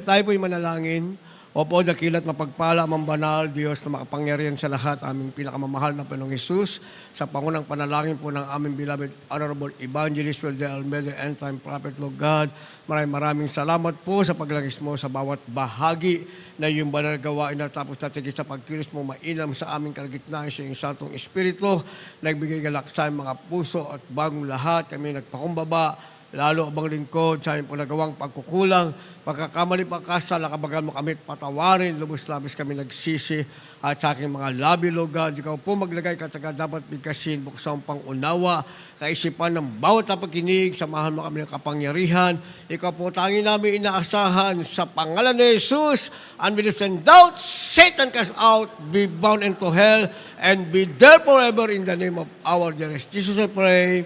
Tayo po'y manalangin. Opo, dakilat mapagpala ang banal, Diyos na makapangyarihan sa lahat, aming pinakamamahal na Panginoong Hesus, sa pangunang panalangin po ng aming beloved Honorable Evangelist Will de Almeida, End Time Prophet, Lord God. Maraming salamat po sa paglangis mo sa bawat bahagi na yung banal gawain na tapos natigil sa pagkilos mo mainam sa aming kalagitnaan sa iyong santong espiritu. Nagbigay galak sa mga puso at bagong lahat. Kami nagpakumbaba, lalo abang lingkod sa aming nagawang pagkukulang, pagkakamali pagkasal, nakabagal mo kami patawarin, lubos-labis kami nagsisi at sa aking mga labi, Lord God. Ikaw po maglagay kataga dapat bigkasin, buksan pang-unawa, kaisipan ng bawat napakinig, samahan mo kami ng kapangyarihan. Ikaw po tangi namin inaasahan sa pangalan ni Jesus, unbelief and doubt, Satan cast out, be bound into hell, and be there forever in the name of our dearest Jesus, I pray.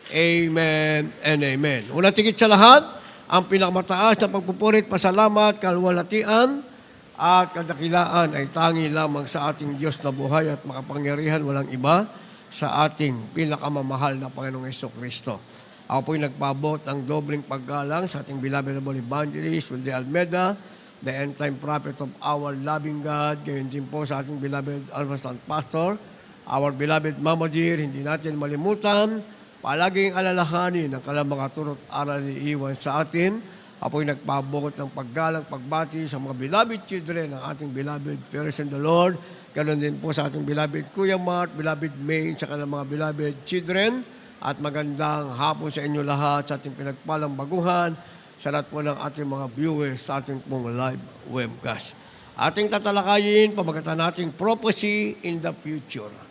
Amen and amen. Una tigit sa lahat, ang pinakamataas na pagpupurit, pasalamat, kalwalatian, at kadakilaan ay tangi lamang sa ating Diyos na buhay at makapangyarihan, walang iba, sa ating pinakamamahal na Panginoong Jesucristo. Ako po'y nagpabot ng dobling paggalang sa ating beloved Evangelist Will de Almeida, the end time prophet of our loving God, gayon din po sa ating beloved Alphonse Pastor, our beloved Mama Dear, hindi natin malimutan, palaging alalahanin ang kanilang mga turot aral ni iwan sa atin. Apo'y nagpabukot ng paggalang, pagbati sa mga beloved children ng ating beloved parents in the Lord. Ganon din po sa ating beloved Kuya Mart, beloved May, sa kanilang mga beloved children. At magandang hapon sa inyo lahat sa ating pinagpalang baguhan, sa lahat po ng ating mga viewers sa ating pong live webcast. Ating tatalakayin, pamagatan nating prophecy in the future.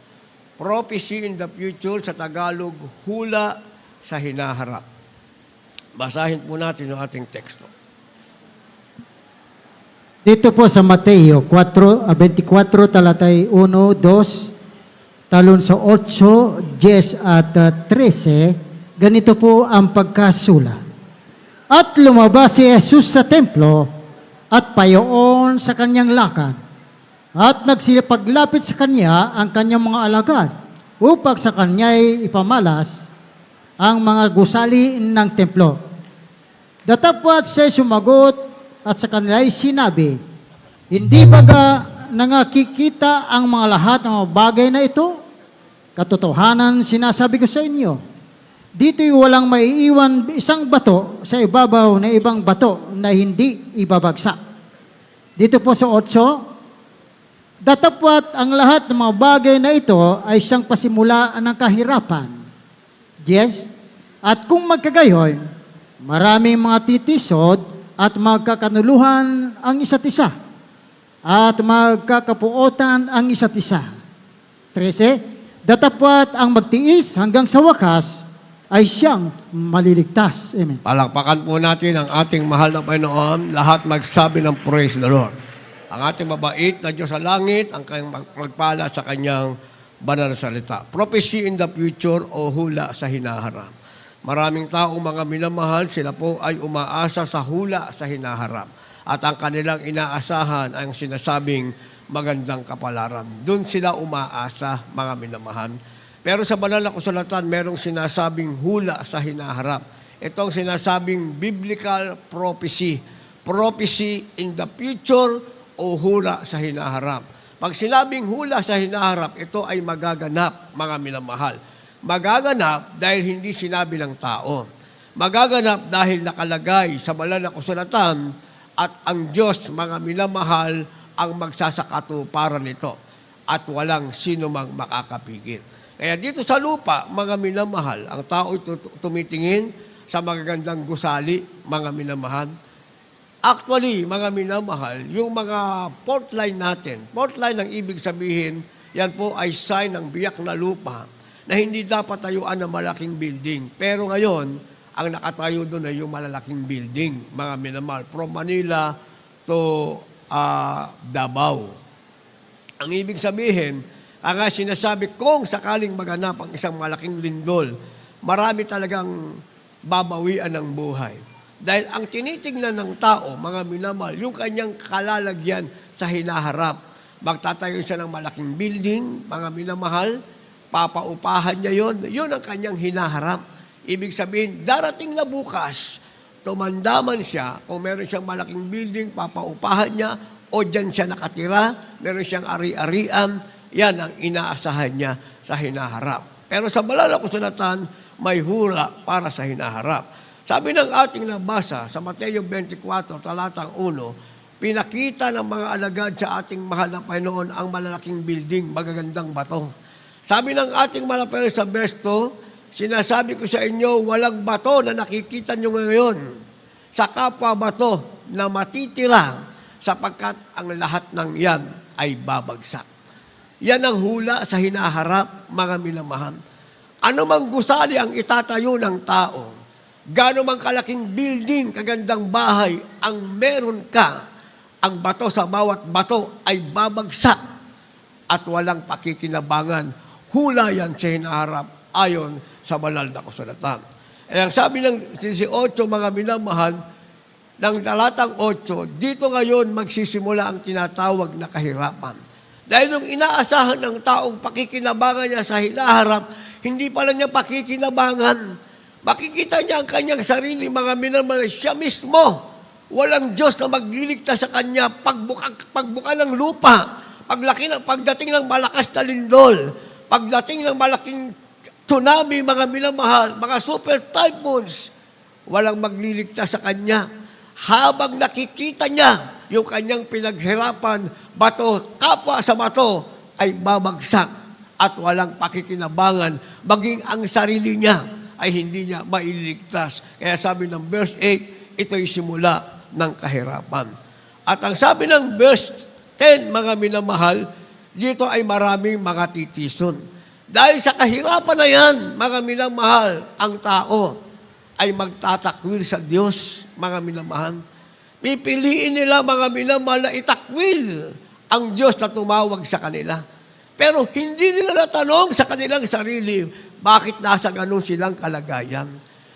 Prophecy in the future, sa Tagalog, hula sa hinaharap. Basahin po natin yung ating teksto. Dito po sa Mateo 24, talatay 1, 2, talon sa 8, 10 at 13, ganito po ang pagkasula. At lumabas si Jesus sa templo at payoon sa kanyang lakad. At nagsipaglapit sa kanya ang kanyang mga alagad upang sa kanya'y ipamalas ang mga gusali ng templo. Datapwat siya sumagot at sa kanila'y sinabi, hindi baga nangakikita ang mga lahat ng mga bagay na ito? Katotohanan sinasabi ko sa inyo, dito'y walang maiiwan isang bato sa ibabaw na ibang bato na hindi ibabagsak. Dito po sa 8, datapwat ang lahat ng mga bagay na ito ay siyang pasimulaan ng kahirapan. Yes? At kung magkagayon, maraming mga titisod at magkakanuluhan ang isa't isa at magkakapuotan ang isa't isa. 13, datapwat ang magtiis hanggang sa wakas ay siyang maliligtas. Amen. Palakpakan po natin ang ating mahal na Panginoon, lahat magsabi ng praise the Lord. Ang ating mabait na Diyos sa langit, ang kanyang magpala sa kanyang banal na salita. Prophecy in the future o hula sa hinaharap. Maraming taong mga minamahal, sila po ay umaasa sa hula sa hinaharap. At ang kanilang inaasahan ay ang sinasabing magandang kapalaran. Doon sila umaasa, mga minamahal. Pero sa banal na kasulatan, merong sinasabing hula sa hinaharap. Itong sinasabing biblical prophecy. Prophecy in the future o hula sa hinaharap. Pag sinabing hula sa hinaharap, ito ay magaganap, mga minamahal. Magaganap dahil hindi sinabi ng tao. Magaganap dahil nakalagay sa banal na kasulatan at ang Diyos, mga minamahal, ang magsasakatuparan nito at walang sino mang makakapigil. Kaya dito sa lupa, mga minamahal, ang tao tumitingin sa magagandang gusali, mga minamahal. Actually, mga minamahal, yung mga fault line natin, fault line ang ibig sabihin, yan po ay sign ng biyak na lupa na hindi dapat tayuan ng malaking building. Pero ngayon, ang nakatayo doon ay yung malalaking building, mga minamahal, from Manila to Davao. Ang ibig sabihin, ang sinasabi kung sakaling maganap ang isang malaking lindol, marami talagang babawian ng buhay. Dahil ang tinitingnan ng tao, mga minamahal, yung kanyang kalalagyan sa hinaharap. Magtatayo siya ng malaking building, mga minamahal, papaupahan niya yun ang kanyang hinaharap. Ibig sabihin, darating na bukas, tumanda man siya, kung meron siyang malaking building, papaupahan niya, o dyan siya nakatira, meron siyang ari-arian, yan ang inaasahan niya sa hinaharap. Pero sa banal na kasulatan, may hula para sa hinaharap. Sabi ng ating nabasa sa Mateo 24, talatang 1, pinakita ng mga alagad sa ating mahal na Panginoon ang malalaking building, magagandang bato. Sabi ng ating mahal na Panginoon sa verse 2, sinasabi ko sa inyo, walang bato na nakikita nyo ngayon sa kapwa bato na matitira sapagkat ang lahat ng yan ay babagsak. Yan ang hula sa hinaharap, mga minamahal. Ano mang gusali ang itatayo ng tao, gaano mang kalaking building, kagandang bahay, ang meron ka, ang bato sa bawat bato ay babagsak at walang pakikinabangan. Hula yan sa hinaharap ayon sa banal na kasulatan. Ang sabi ng 18, mga minamahal, ng talatang 8, dito ngayon magsisimula ang tinatawag na kahirapan. Dahil nung inaasahan ng taong pakikinabangan niya sa hinaharap, hindi pala niya pakikinabangan. Makikita niya ang kanyang sarili, mga minamahal, siya mismo. Walang Diyos na magliligtas sa kanya pagbuka ng lupa, pagdating ng malakas na lindol, pagdating ng malaking tsunami, mga minamahal, mga super typhoons, walang magliligtas sa kanya. Habang nakikita niya yung kanyang pinaghirapan, bato, kapwa sa bato, ay babagsak at walang pakikinabangan. Maging ang sarili niya ay hindi niya mailigtas. Kaya sabi ng verse 8, ito'y simula ng kahirapan. At ang sabi ng verse 10, mga minamahal, dito ay maraming mga titison. Dahil sa kahirapan na yan, mga minamahal, ang tao ay magtatakwil sa Diyos, mga minamahal. Pipiliin nila, mga minamahal, na itakwil ang Diyos na tumawag sa kanila. Pero hindi nila natanong sa kanilang sarili, bakit nasa ganun silang kalagayan.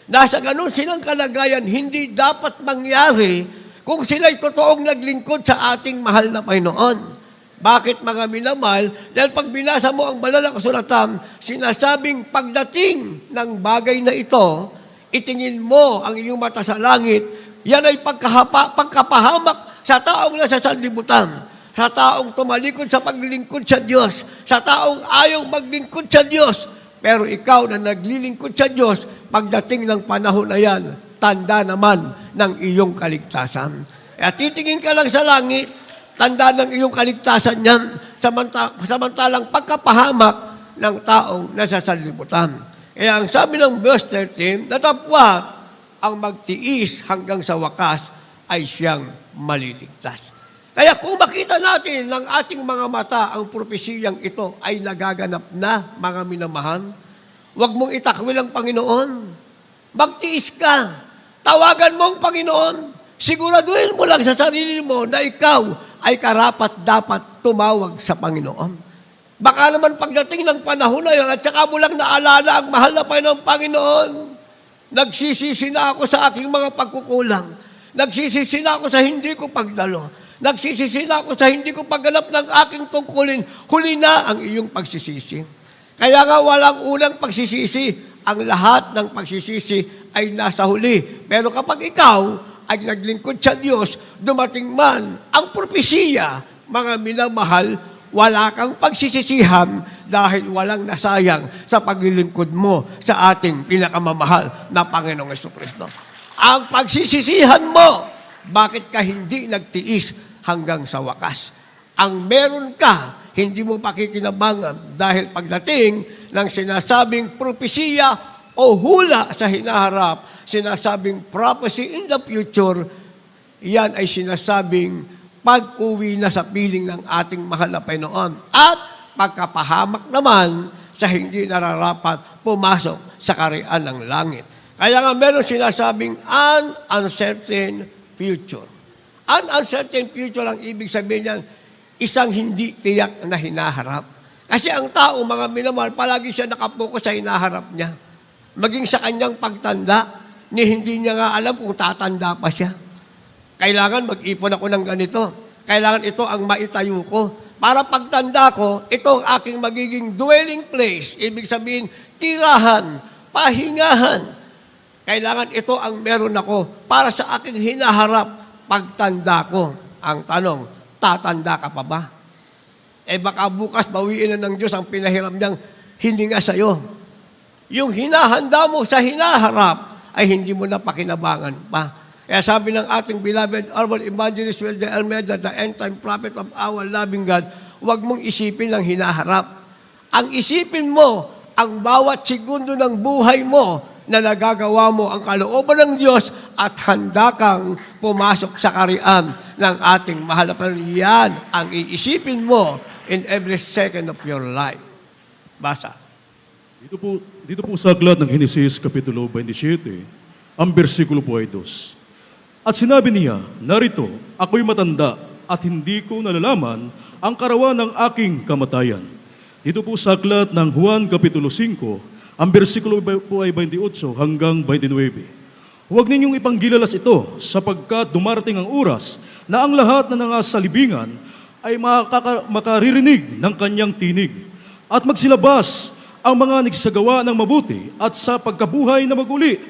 Nasa ganun silang kalagayan, hindi dapat mangyari kung sila'y totoong naglingkod sa ating mahal na Panginoon. Bakit, mga minamahal? Dahil pag binasa mo ang banal na kasulatan, sinasabing pagdating ng bagay na ito, itingin mo ang iyong mata sa langit, yan ay pagkapahamak sa taong nasa sanlibutan, sa taong tumalikod sa paglilingkod sa Diyos, sa taong ayaw maglingkod sa Diyos. Pero ikaw na naglilingkod sa Diyos, pagdating ng panahon na yan, tanda naman ng iyong kaligtasan. Kaya titingin ka lang sa langit, tanda ng iyong kaligtasan yan, samantalang pagkapahamak ng taong nasa sanlibutan. Kaya ang sabi ng verse 13, datapwat ang magtiis hanggang sa wakas ay siyang maliligtas. Kaya kung makita natin ng ating mga mata ang propesiyang ito ay nagaganap na, mga minamahal, huwag mong itakwil ang Panginoon. Magtiis ka. Tawagan mo ang Panginoon. Siguraduhin mo lang sa sarili mo na ikaw ay karapat-dapat tumawag sa Panginoon. Baka naman pagdating ng panahon na yan at saka mo lang naalala ang mahal na Panginoon, nagsisisi na ako sa aking mga pagkukulang. Nagsisisi na ako sa hindi ko pagdalo. Nagsisisi na ako sa hindi ko pagganap ng aking tungkulin. Huli na ang iyong pagsisisi. Kaya nga walang unang pagsisisi. Ang lahat ng pagsisisi ay nasa huli. Pero kapag ikaw ay naglingkod sa Diyos, dumating man ang propesiya, mga minamahal, wala kang pagsisisihan dahil walang nasayang sa paglilingkod mo sa ating pinakamamahal na Panginoong Jesucristo. Ang pagsisisihan mo, bakit ka hindi nagtiis hanggang sa wakas? Ang meron ka, hindi mo pakikinabangan dahil pagdating ng sinasabing propesiya o hula sa hinaharap, sinasabing prophecy in the future, yan ay sinasabing pag-uwi na sa piling ng ating mahal na Panginoon. At pagkapahamak naman sa hindi nararapat pumasok sa kaharian ng langit. Kaya nga meron sinasabing an uncertain future. An uncertain future ang ibig sabihin niyan, isang hindi tiyak na hinaharap. Kasi ang tao, mga minamahal, palagi siya nakapokus sa hinaharap niya. Maging sa kanyang pagtanda, hindi niya nga alam kung tatanda pa siya. Kailangan mag-ipon ako ng ganito. Kailangan ito ang maitayo ko. Para pagtanda ko, ito ang aking magiging dwelling place. Ibig sabihin, tirahan, pahingahan. Kailangan ito ang meron ako para sa aking hinaharap pagtanda ko. Ang tanong, tatanda ka pa ba? Baka bukas bawiin na ng Diyos ang pinahiram niyang hininga sa'yo. Yung hinahanda mo sa hinaharap ay hindi mo na pakinabangan pa. Kaya sabi ng ating beloved Honorable Evangelist Wilde Almeida, the end-time prophet of our loving God, huwag mong isipin ang hinaharap. Ang isipin mo, ang bawat segundo ng buhay mo na nagagawa mo ang kalooban ng Diyos at handa kang pumasok sa karian ng ating mahal na Panginoon. Yan ang iisipin mo in every second of your life. Basa. Dito po sa aklat ng Henesis Kapitulo 27, ang bersikulo po ay 2. At sinabi niya, narito, ako'y matanda at hindi ko nalalaman ang karawan ng aking kamatayan. Dito po sa aklat ng Juan Kapitulo 5, ang bersikulo po ay 28 hanggang 29. Huwag ninyong ipanggilalas ito sapagkat dumarating ang oras na ang lahat na nangasalibingan ay makaririnig ng kanyang tinig at magsilabas ang mga nagsagawa ng mabuti at sa pagkabuhay na maguli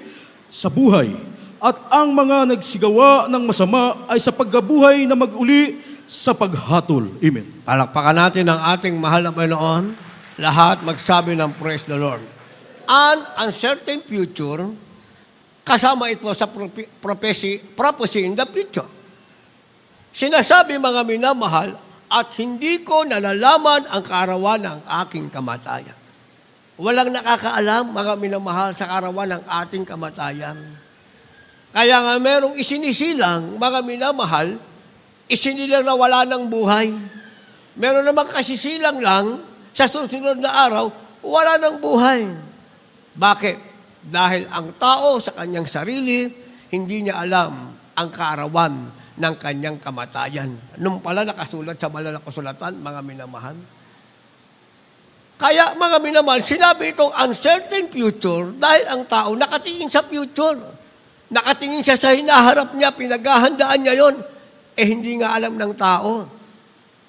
sa buhay at ang mga nagsigawa ng masama ay sa pagkabuhay na maguli sa paghatol. Amen. Palakpakan natin ang ating mahal na Panginoon. Lahat magsabi ng praise the Lord. An uncertain future, kasama ito sa prophecy in the future. Sinasabi mga minamahal, at hindi ko nalalaman ang kaarawan ng aking kamatayan. Walang nakakaalam, mga minamahal, sa kaarawan ng ating kamatayan. Kaya nga merong isinisilang, mga minamahal, isinilang na wala ng buhay. Meron namang kasisilang lang, sa susunod na araw, wala ng buhay. Bakit? Dahil ang tao sa kanyang sarili, hindi niya alam ang kaarawan ng kanyang kamatayan. Nung pala nakasulat sa banal na kasulatan, mga minamahal. Kaya mga minamahal, sinabi itong uncertain future dahil ang tao nakatingin sa future. Nakatingin siya sa hinaharap niya, pinaghahandaan niya yon. Hindi nga alam ng tao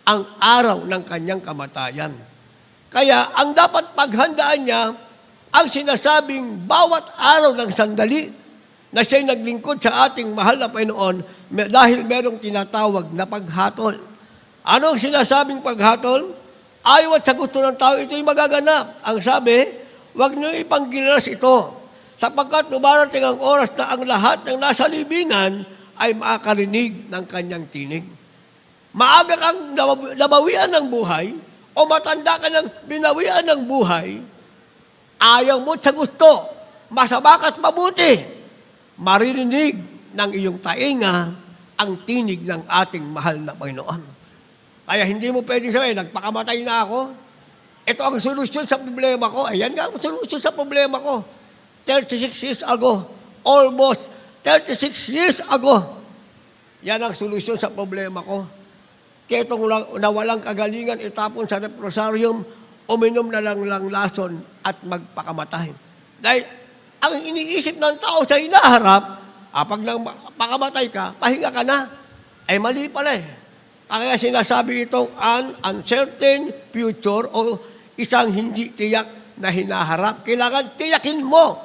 ang araw ng kanyang kamatayan. Kaya ang dapat paghandaan niya, ang sinasabing bawat araw ng sandali na siya'y naglingkod sa ating mahal na Panginoon dahil merong tinatawag na paghatol. Anong sinasabing paghatol? Ayaw at sa gusto ng tao, ito'y magaganap. Ang sabi, huwag niyo ipanggilas ito. Sapagkat dumarating ang oras na ang lahat ng nasa libingan ay makakarinig ng kanyang tinig. Maaga kang nabawian ng buhay o matanda ka ng binawian ng buhay, ayaw mo sa gusto, masama ka't mabuti, maririnig ng iyong tainga ang tinig ng ating mahal na Panginoon. Kaya hindi mo pwedeng sabihin, nagpakamatay na ako. Ito ang solusyon sa problema ko. Ayan nga ang solusyon sa problema ko. 36 years ago, almost 36 years ago, yan ang solusyon sa problema ko. Kaya itong nawalang kagalingan, itapon sa reposarium, uminom na lang lason at magpakamatay. Dahil ang iniisip ng tao sa hinaharap, pag nang pakamatay ka, pahinga ka na, ay mali pala eh. Kaya sinasabi itong uncertain future o isang hindi tiyak na hinaharap. Kailangan tiyakin mo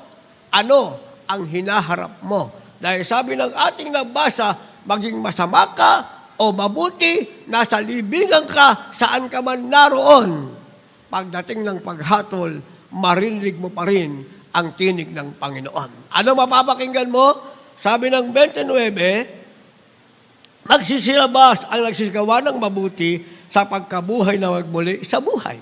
ano ang hinaharap mo. Dahil sabi ng ating nabasa, maging masama ka o mabuti, nasa libingan ka, saan ka man naroon. Pagdating ng paghatol, marinig mo pa rin ang tinig ng Panginoon. Ano mapapakinggan mo? Sabi ng 29, magsisilabas ang nagsisigawa ng mabuti sa pagkabuhay na magmuli sa buhay.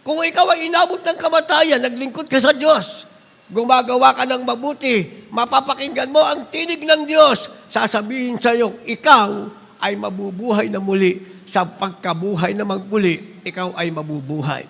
Kung ikaw ay inabot ng kamatayan, naglingkod ka sa Diyos, gumagawa ka ng mabuti, mapapakinggan mo ang tinig ng Diyos, sasabihin sa iyo, ikaw ay mabubuhay na muli, sa pagkabuhay na magmuli, ikaw ay mabubuhay.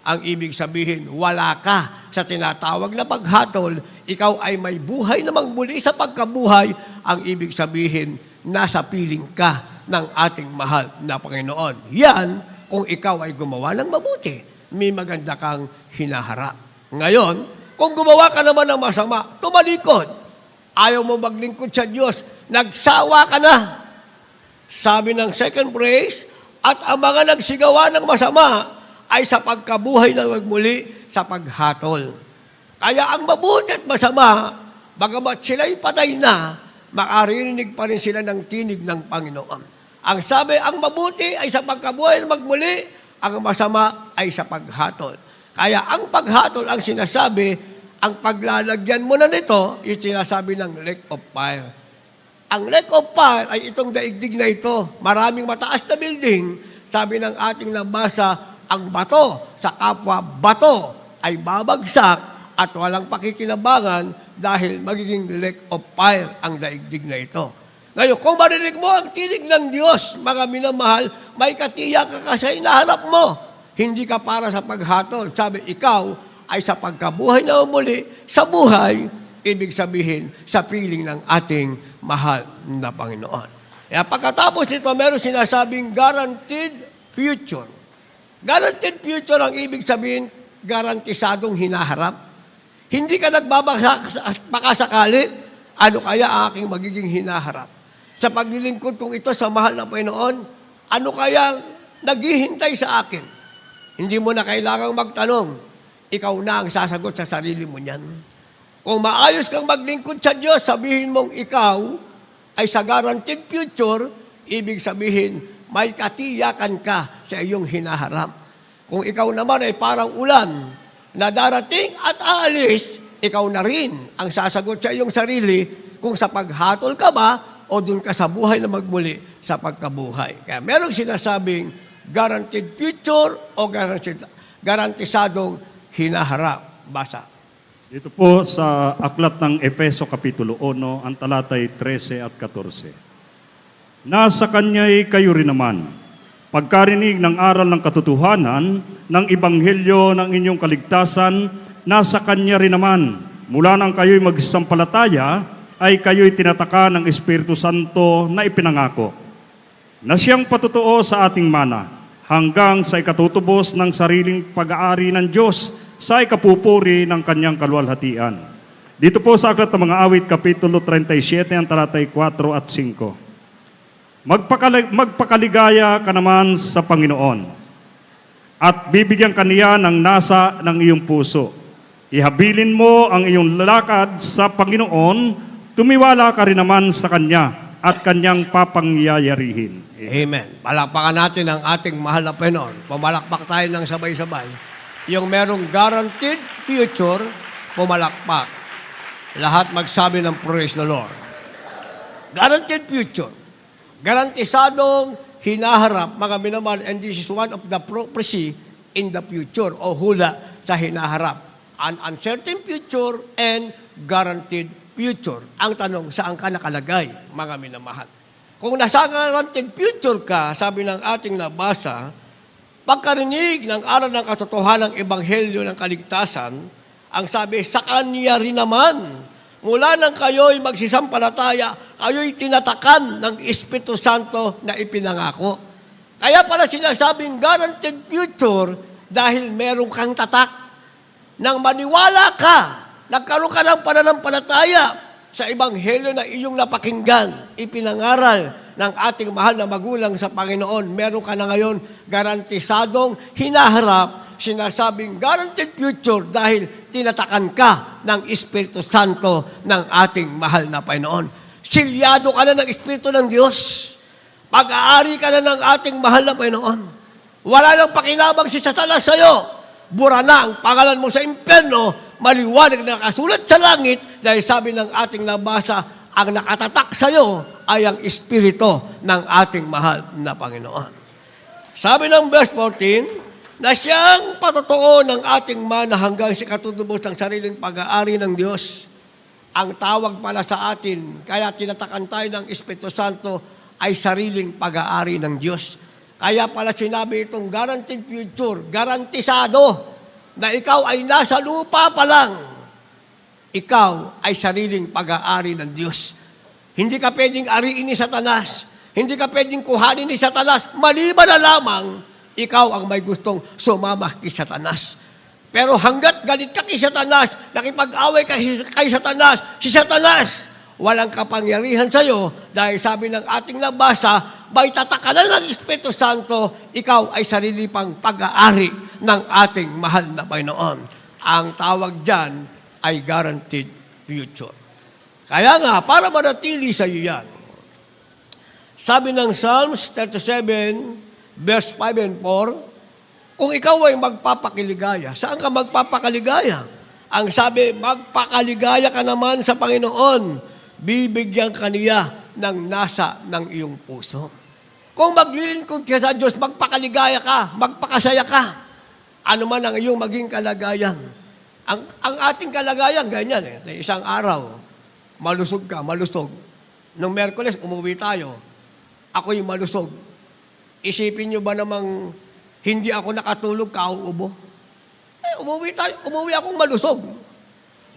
Ang ibig sabihin, wala ka sa tinatawag na paghatol, ikaw ay may buhay na magmuli sa pagkabuhay, ang ibig sabihin, nasa piling ka ng ating mahal na Panginoon. Yan, kung ikaw ay gumawa ng mabuti, may maganda kang hinaharap. Ngayon, kung gumawa ka naman ng masama, tumalikod. Ayaw mo maglingkod sa Diyos, nagsawa ka na. Sabi ng second praise, at ang mga nagsigawa ng masama ay sa pagkabuhay na magmuli sa paghatol. Kaya ang mabuti at masama, bagamat sila'y patay na, makarinig pa rin sila ng tinig ng Panginoon. Ang sabi, ang mabuti ay sa pagkabuhay na magmuli, ang masama ay sa paghatol. Kaya ang paghatol ang sinasabi, ang paglalagyan mo na nito, yung sinasabi ng lake of fire. Ang lake of fire ay itong daigdig na ito. Maraming mataas na building, sabi ng ating nabasa, ang bato sa kapwa bato ay babagsak at walang pakikinabangan dahil magiging lake of fire ang daigdig na ito. Ngayon, kung marinig mo ang tinig ng Diyos, mga minamahal, may katiyak ka kasi hinahanap mo. Hindi ka para sa paghatol. Sabi, ikaw ay sa pagkabuhay na muli, sa buhay, ibig sabihin, sa piling ng ating mahal na Panginoon. Kaya pagkatapos nito, meron sinasabing guaranteed future. Guaranteed future ang ibig sabihin, garantisadong hinaharap. Hindi ka baka sakali, ano kaya ang aking magiging hinaharap? Sa paglilingkod kong ito sa mahal na Panginoon, ano kaya naghihintay sa akin? Hindi mo na kailangang magtanong. Ikaw na ang sasagot sa sarili mo niyan. Kung maayos kang maglingkod sa Diyos, sabihin mong ikaw ay sa guaranteed future, ibig sabihin, may katiyakan ka sa iyong hinaharap. Kung ikaw naman ay parang ulan na darating at aalis, ikaw na rin ang sasagot sa iyong sarili kung sa paghatol ka ba o dun ka sa buhay na magmuli sa pagkabuhay. Kaya merong sinasabing guaranteed future o garantisadong hinaharap. Basa. Dito po sa aklat ng Efeso Kapitulo 1, ang talatay 13 at 14. Nasa Kanya'y kayo rin naman, pagkarinig ng aral ng katotohanan, ng ebanghelyo ng inyong kaligtasan, nasa Kanya rin naman, mula nang kayo'y magsampalataya, ay kayo'y tinataka ng Espiritu Santo na ipinangako, na siyang patutuo sa ating mana, hanggang sa ikatutubos ng sariling pag-aari ng Diyos, sa ikapupuri ng kanyang kaluwalhatian. Dito po sa aklat ng mga awit, Kapitulo 37, ang talatay 4 at 5. Magpakaligaya ka naman sa Panginoon at bibigyan ka niya ng nasa ng iyong puso. Ihabilin mo ang iyong lakad sa Panginoon, tumiwala ka rin naman sa Kanya at Kanyang papangyayarihin. Amen. Palakpakan natin ang ating mahal na Panginoon. Pumalakpak tayo ng sabay-sabay. Yung merong guaranteed future, pumalakpak. Lahat magsabi ng praise the Lord. Guaranteed future. Garantisadong hinaharap, mga minamahal, and this is one of the prophecy in the future, o hula sa hinaharap. An uncertain future and guaranteed future. Ang tanong, saan ka nakalagay, mga minamahal? Kung nasa guaranteed future ka, sabi ng ating nabasa, pagkarinig ng aral ng katotohanan ng ebanghelyo ng kaligtasan, ang sabi, sa Kanya rin naman, mula nang kayo'y magsisampalataya, kayo'y tinatakan ng Espiritu Santo na ipinangako. Kaya pala sinasabing guaranteed future dahil meron kang tatak. Nang maniwala ka, nagkaroon ka ng pananampalataya sa ebanghelyo na iyong napakinggan, ipinangaral ng ating mahal na magulang sa Panginoon, meron ka na ngayon garantisadong hinaharap, sinasabing guaranteed future dahil tinatakan ka ng Espiritu Santo ng ating mahal na Panginoon. Silyado ka na ng Espiritu ng Diyos. Pag-aari ka na ng ating mahal na Panginoon. Wala nang pakinabang si Satanas sa'yo. Bura na ang pangalan mo sa impyerno, maliwanag na nakasulat sa langit dahil sabi ng ating nabasa, ang nakatatak sa iyo ay ang Espiritu ng ating mahal na Panginoon. Sabi ng verse 14, na siyang patotoo ng ating mana hanggang sa katutubos ng sariling pag-aari ng Diyos. Ang tawag pala sa atin, kaya tinatakan tayo ng Espiritu Santo, ay sariling pag-aari ng Diyos. Kaya pala sinabi itong guaranteed future, garantisado, na ikaw ay nasa lupa pa lang, ikaw ay sariling pag-aari ng Diyos. Hindi ka pwedeng ariin ni Satanas. Hindi ka pwedeng kuhanin ni Satanas. Maliban na lamang, ikaw ang may gustong sumama kay Satanas. Pero hanggat galit ka kay Satanas, nakipag-away ka kay Satanas, si Satanas, walang kapangyarihan sa iyo dahil sabi ng ating nabasa, may tatakalan ng Espiritu Santo, ikaw ay sarili pang pag-aari ng ating mahal na Panginoon. Ang tawag dyan ay guaranteed future. Kaya nga, para manatili sa iyo yan, sabi ng Psalms 37, verse 5 and 4, kung ikaw ay magpapakiligaya, saan ka magpapakaligaya? Ang sabi, magpakaligaya ka naman sa Panginoon, bibigyan ka niya ng nasa ng iyong puso. Kung maglilingkod ka sa Diyos, magpakaligaya ka, magpakasaya ka. Ano man ang iyong maging kalagayan. Ang ating kalagayan, ganyan eh. Sa isang araw, malusog ka, malusog. Nung Merkules, umuwi tayo. Ako'y malusog. Isipin nyo ba namang hindi ako nakatulog, kauubo? Umuwi akong malusog.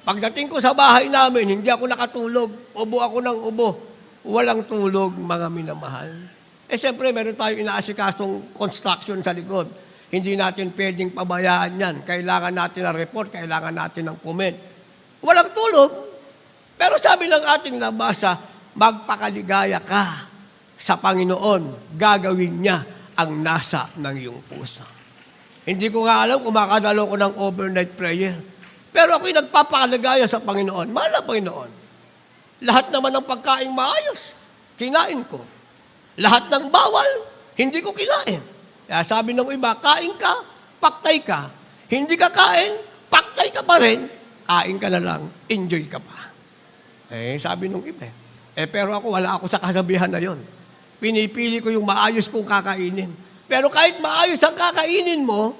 Pagdating ko sa bahay namin, hindi ako nakatulog. Ubo ako ng ubo. Walang tulog, mga minamahal. Siyempre, meron tayong inaasikasong construction sa likod. Hindi natin pwedeng pabayaan yan. Kailangan natin ng report, kailangan natin ng comment. Walang tulog. Pero sabi ng ating nabasa, magpakaligaya ka sa Panginoon. Gagawin niya ang nasa ng iyong puso. Hindi ko nga alam kung makadalo ko ng overnight prayer. Pero ako'y nagpapakaligaya sa Panginoon. Mahal na Panginoon. Lahat naman ng pagkain maayos. Kinain ko. Lahat ng bawal, hindi ko kinain. Kaya sabi ng iba, kain ka, paktay ka. Hindi ka kain, paktay ka pa rin. Kain ka na lang, enjoy ka pa. Sabi ng iba. Pero ako, wala ako sa kasabihan na yon. Pinipili ko yung maayos kong kakainin. Pero kahit maayos ang kakainin mo,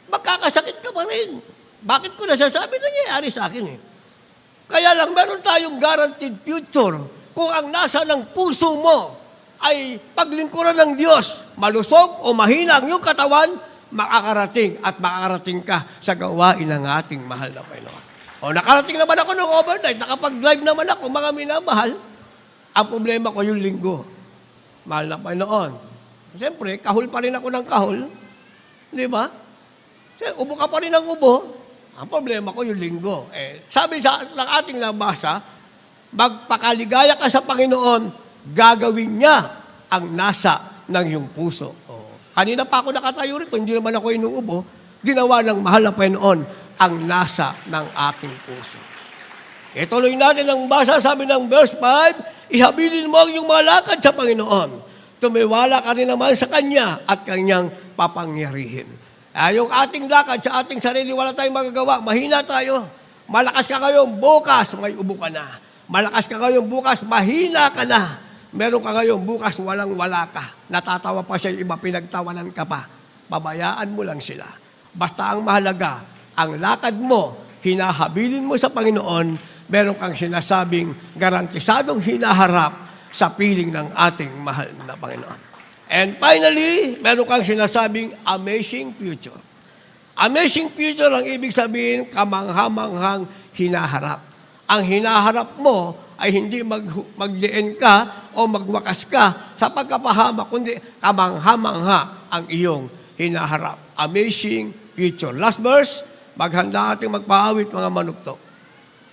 magkakasakit ka pa rin. Bakit ko nasasabi? Nangyayari sa akin eh. Kaya lang, meron tayong guaranteed future kung ang nasa ng puso mo ay paglingkuran ng Diyos, malusog o mahina ang iyong katawan, makakarating at makakarating ka sa gawain ng ating mahal na Panginoon. O nakarating naman ako ng overnight, nakapag-drive naman ako, mga minamahal. Ang problema ko yung linggo. Mahal na Panginoon. Siyempre, kahul pa rin ako ng kahul. Di ba? Ubo ka pa rin ng ubo. Ang problema ko yung linggo. Sabi ng ating nabasa, magpakaligaya ka sa Panginoon, gagawin niya ang nasa ng iyong puso. Kanina pa ako nakatayo rito, hindi naman ako inuubo, ginawa ng mahal na Panginoon ang nasa ng aking puso. Ituloy natin ang basa, sabi ng verse 5, ihabilin mo ang iyong mga lakad sa Panginoon. Tumiwala ka rin naman sa Kanya at Kanyang papangyarihin. Yung ating lakad sa ating sarili, wala tayong magagawa. Mahina tayo. Malakas ka ngayon, bukas, may ubo ka na. Malakas ka ngayon, bukas, mahina ka na. Meron ka ngayon, bukas, walang-wala ka. Natatawa pa siya, iba, pinagtawanan ka pa. Babayaan mo lang sila. Basta ang mahalaga, ang lakad mo, hinahabilin mo sa Panginoon, meron kang sinasabing garantisadong hinaharap sa piling ng ating mahal na Panginoon. And finally, meron kang sinasabing amazing future. Amazing future, ang ibig sabihin, kamangha-manghang hinaharap. Ang hinaharap mo ay hindi magdiin ka o magwakas ka sa pagkapahama, kundi kamangha-mangha ang iyong hinaharap. Amazing future. Last verse, maghanda ating magpaawit mga manuktok.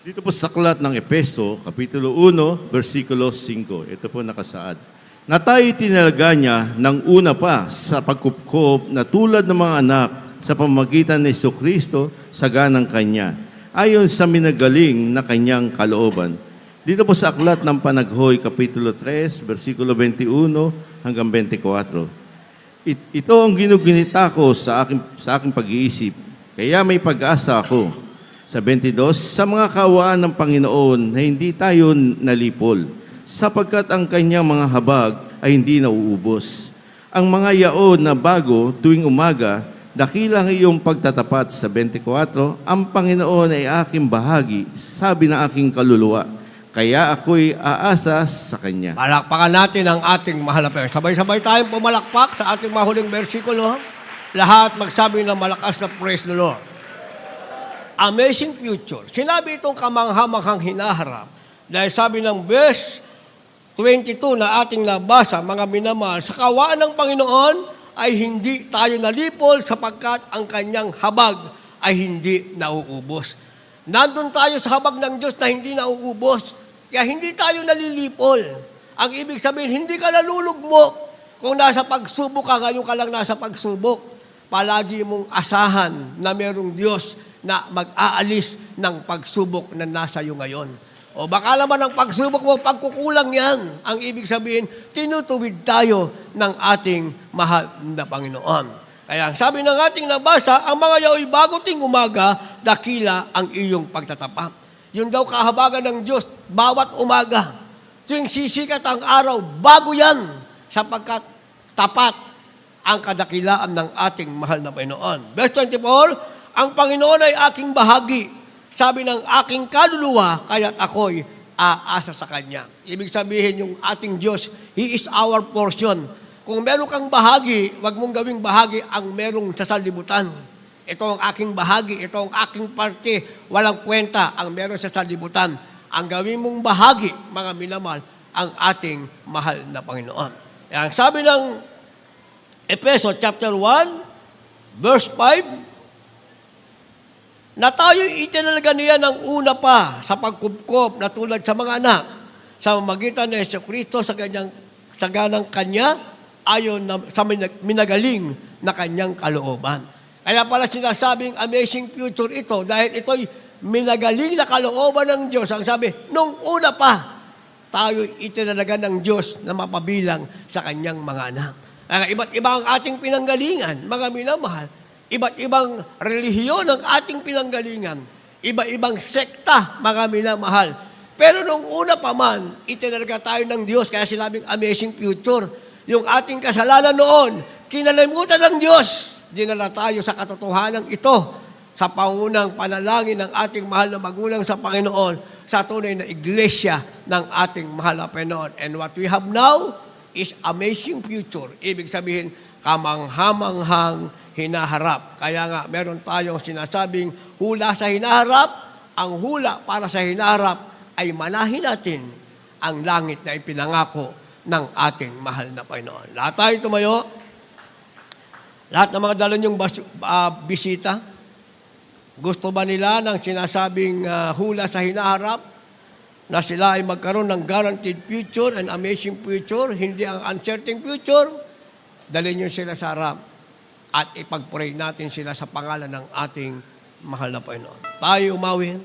Dito po sa aklat ng Efeso, Kapitulo 1, versikulo 5. Ito po nakasaad. Na tayo tinalaga niya ng una pa sa pagkupkop na tulad ng mga anak sa pamamagitan ni Jesucristo sa ganang Kanya, ayon sa minagaling na Kanyang kalooban. Dito po sa aklat ng Panaghoy, Kapitulo 3, versikulo 21 hanggang 24. Ito ang ginuginita ko sa aking pag-iisip, kaya may pag-asa ako. Sa 22, sa mga kawaan ng Panginoon na hindi tayo nalipol, sapagkat ang kanyang mga habag ay hindi nauubos. Ang mga yaon na bago tuwing umaga, dakilang iyong pagtatapat. Sa 24, ang Panginoon ay aking bahagi, sabi ng aking kaluluwa, kaya ako'y aasa sa Kanya. Palakpakan natin ang ating mahal na Panginoon. Sabay-sabay tayong pumalakpak sa ating mahuling versikulo. Lahat magsabi ng malakas na praise the Lord. Amazing future. Sinabi itong kamangha-manghang hinaharap dahil sabi ng verse 22 na ating nabasa, mga minamahal, sa kawaan ng Panginoon ay hindi tayo nalipol sapagkat ang kanyang habag ay hindi nauubos. Nandun tayo sa habag ng Diyos na hindi nauubos, kaya hindi tayo nalilipol. Ang ibig sabihin, hindi ka nalulugmok. Kung nasa pagsubok ka, ngayon ka lang nasa pagsubok. Palagi mong asahan na merong Diyos na mag-aalis ng pagsubok na nasa iyo ngayon. O baka naman ang pagsubok mo, pagkukulang yan. Ang ibig sabihin, tinutuwid tayo ng ating mahal na Panginoon. Kaya sabi ng ating nabasa, ang mga yaoy bago ting umaga, dakila ang iyong pagtatapat. Yun daw kahabagan ng Diyos, bawat umaga. Tuwing sisikat ang araw, bago yan, sapagkat tapat ang kadakilaan ng ating mahal na Panginoon. Verse 24, ang Panginoon ay aking bahagi. Sabi ng aking kaluluwa, kaya't ako'y aasa sa Kanya. Ibig sabihin, yung ating Diyos, He is our portion. Kung meron kang bahagi, wag mong gawing bahagi ang merong sa salibutan. Ito ang aking bahagi, ito ang aking parte, walang kwenta ang meron sa salibutan. Ang gawin mong bahagi, mga minamahal, ang ating mahal na Panginoon. Yan, sabi ng Efeso chapter 1, verse 5, na tayo'y itinalaga niya ng una pa sa pagkupkop na tulad sa mga anak sa magitan ni Jesucristo sa ganang Kanya ayon sa minagaling na Kanyang kalooban. Kaya pala sinasabing amazing future ito dahil ito'y minagaling na kalooban ng Diyos. Ang sabi, nung una pa, tayo'y itinalaga ng Diyos na mapabilang sa Kanyang mga anak. Kaya iba't iba ang ating pinanggalingan, mga minamahal. Iba't ibang relihiyon ang ating pinanggalingan. Iba-ibang sekta, mga minamahal. Pero nung una pa man, itinalaga tayo ng Diyos, kaya sinabing amazing future. Yung ating kasalanan noon, kinalimutan ng Diyos. Dinala tayo sa katotohanan ito, sa pangunang panalangin ng ating mahal na magulang sa Panginoon, sa tunay na iglesia ng ating mahal na Panginoon. And what we have now is amazing future. Ibig sabihin, kamanghamanghang hinaharap. Kaya nga, meron tayong sinasabing hula sa hinaharap. Ang hula para sa hinaharap ay manahin natin ang langit na ipinangako ng ating mahal na Panginoon. Lahat tayo tumayo. Lahat ng mga dala niyong bisita, gusto ba nila ng sinasabing hula sa hinaharap na sila ay magkaroon ng guaranteed future and amazing future, hindi ang uncertain future? Dalhin niyo sila sa harap at ipag-pray natin sila sa pangalan ng ating mahal na Panginoon. Tayo umawin.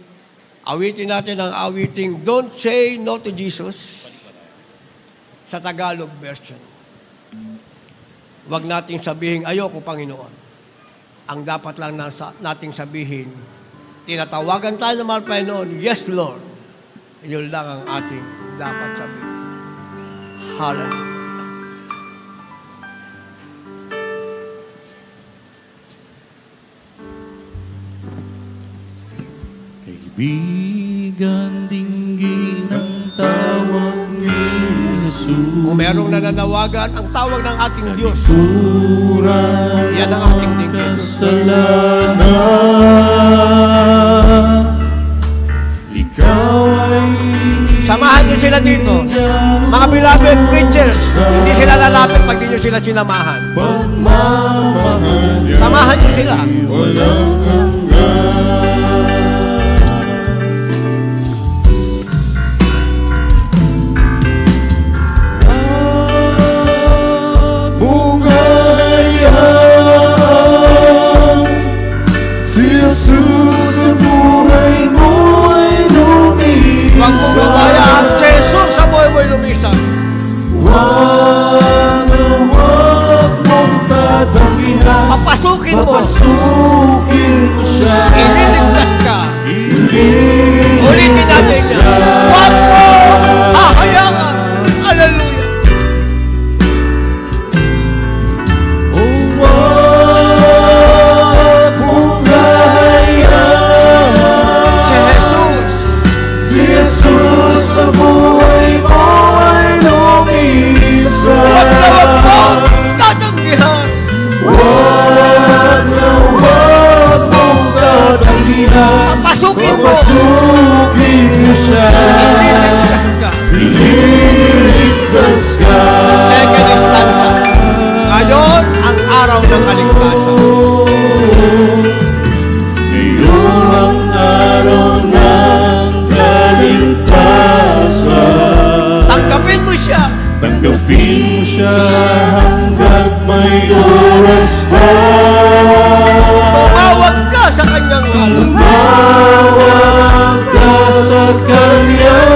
Awitin natin ang awiting Don't Say No to Jesus sa Tagalog version. Huwag nating sabihin, ayoko Panginoon. Ang dapat lang nating sabihin, tinatawagan tayo ng mahal Panginoon, yes Lord. Yun lang ang ating dapat sabihin. Hallelujah. Kaibigan, dinggin ang tawag ni Jesus. Kung merong nananawagan, ang tawag ng ating Diyos, Kurang yan ang ating dinggin. kasalanan. Ikaw ay Samahan niyo sila dito. Mga beloved preachers, hindi sila lalapit pag di niyo sila sinamahan. pagmamahal. Samahan niyo sila. Walang hanggan. Bugayan, si Jesus sa buhay mo ay Huwag mong lumisan. babayaan si Jesus sa buhay mo'y lumisan. Huwag mong tatanggihan. Papasukin mo. Papasukin mo siya. Ililigtas ka. Ililigtas Ulitin natin ka. yan. Huwag mo hahayaan. Hallelujah. Huwag mong hahayaan. Si Jesus. Si Jesus sa buhay mo ay lumisan. Huwag mo tatanggihan. Huwag mong tatanggihan. Papasukin mo. Papasukin mo siya. Ililigtas ka. Ililigtas ka. Second stanza. Ngayon, ang araw ng kaligtasan. Ngayon ang araw ng kaligtasan. Tanggapin mo siya. Tanggapin mo siya hanggat may oras pa. Tumawag ka sa kanyang ngalan. Tumawag ka sa kanyang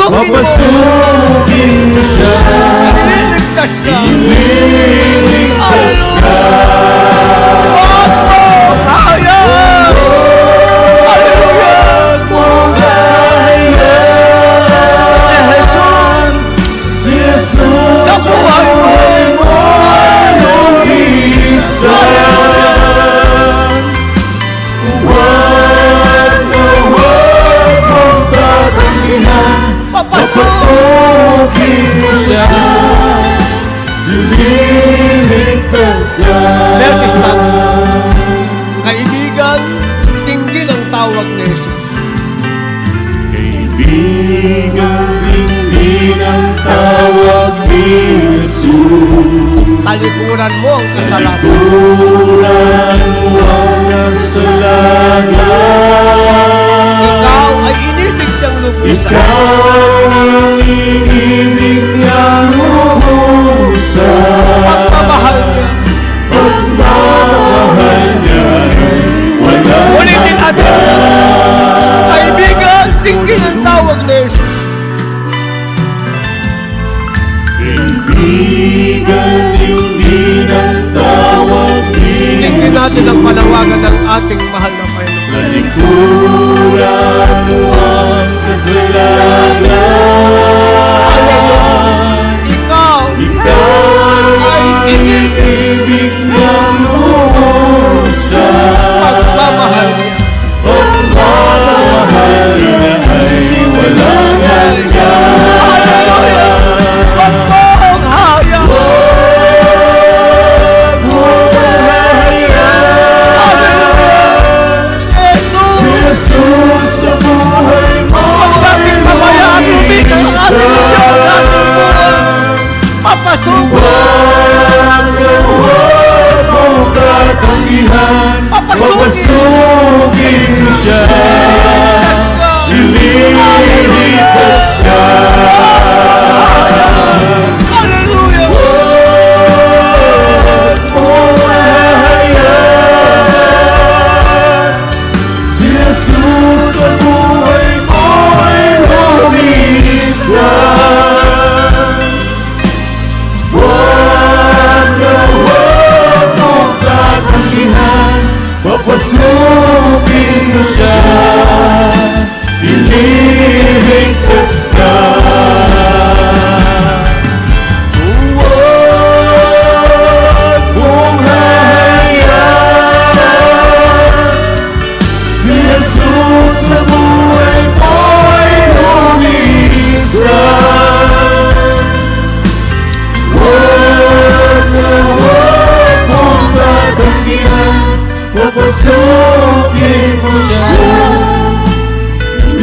Papasukin mo. Papasukin mo siya. Ililigtas ka. Ililigtas ka. Diyos mo, kaya. Huwag mong hayaan Si Jesus, si Jesus sa buhay mo. ay lumisan. Huwag mong tatanggihan. Papasukin mo siya. Ililigtas ka. Verses back. Kaibigan, tingin ang tawag ni Jesus. Kaibigan, hindi ng tawag ni Jesus. Talikuran mo ang kasalanan. Turan mo ang kasalanan. Ikaw ay inibig siyang lubusan. Ikaw ang inibig niyang lubusan. Pagmamahal niya. Pagmamahal niya ay walang Ulitin natin. Kaibigan, tingin ang tawag ni Jesus. kaibigan, hindi ng tawag ni Tingin natin ang panawagan ng ating mahal na Panginoon. Talikuran mo ang kasalanan. Ikaw Ikaw ay inibig niyang lubusan. pagmamahal niya. Pagmamahal niya ay walang hanggan. Hallelujah! Huwag mong hayaan. Huwag mong hayaan Jesus! si Jesus sa buhay mo. Huwag natin mabayaan lumigay ang ating Diyos sa ating buhay. Papasubok! Huwag mong tatanggihan. Papasukin mo siya. Ililigtas ka. Hallelujah! Huwag mong hayaan si Jesus sa buhay mo ay lumisan. Huwag mong tatanggihan. Papasukin mo siya. Ililigtas ka. Huwag mong hayaan si Jesus sa buhay mo ay lumisan. Huwag mong tatanggihan. Papasukin mo siya.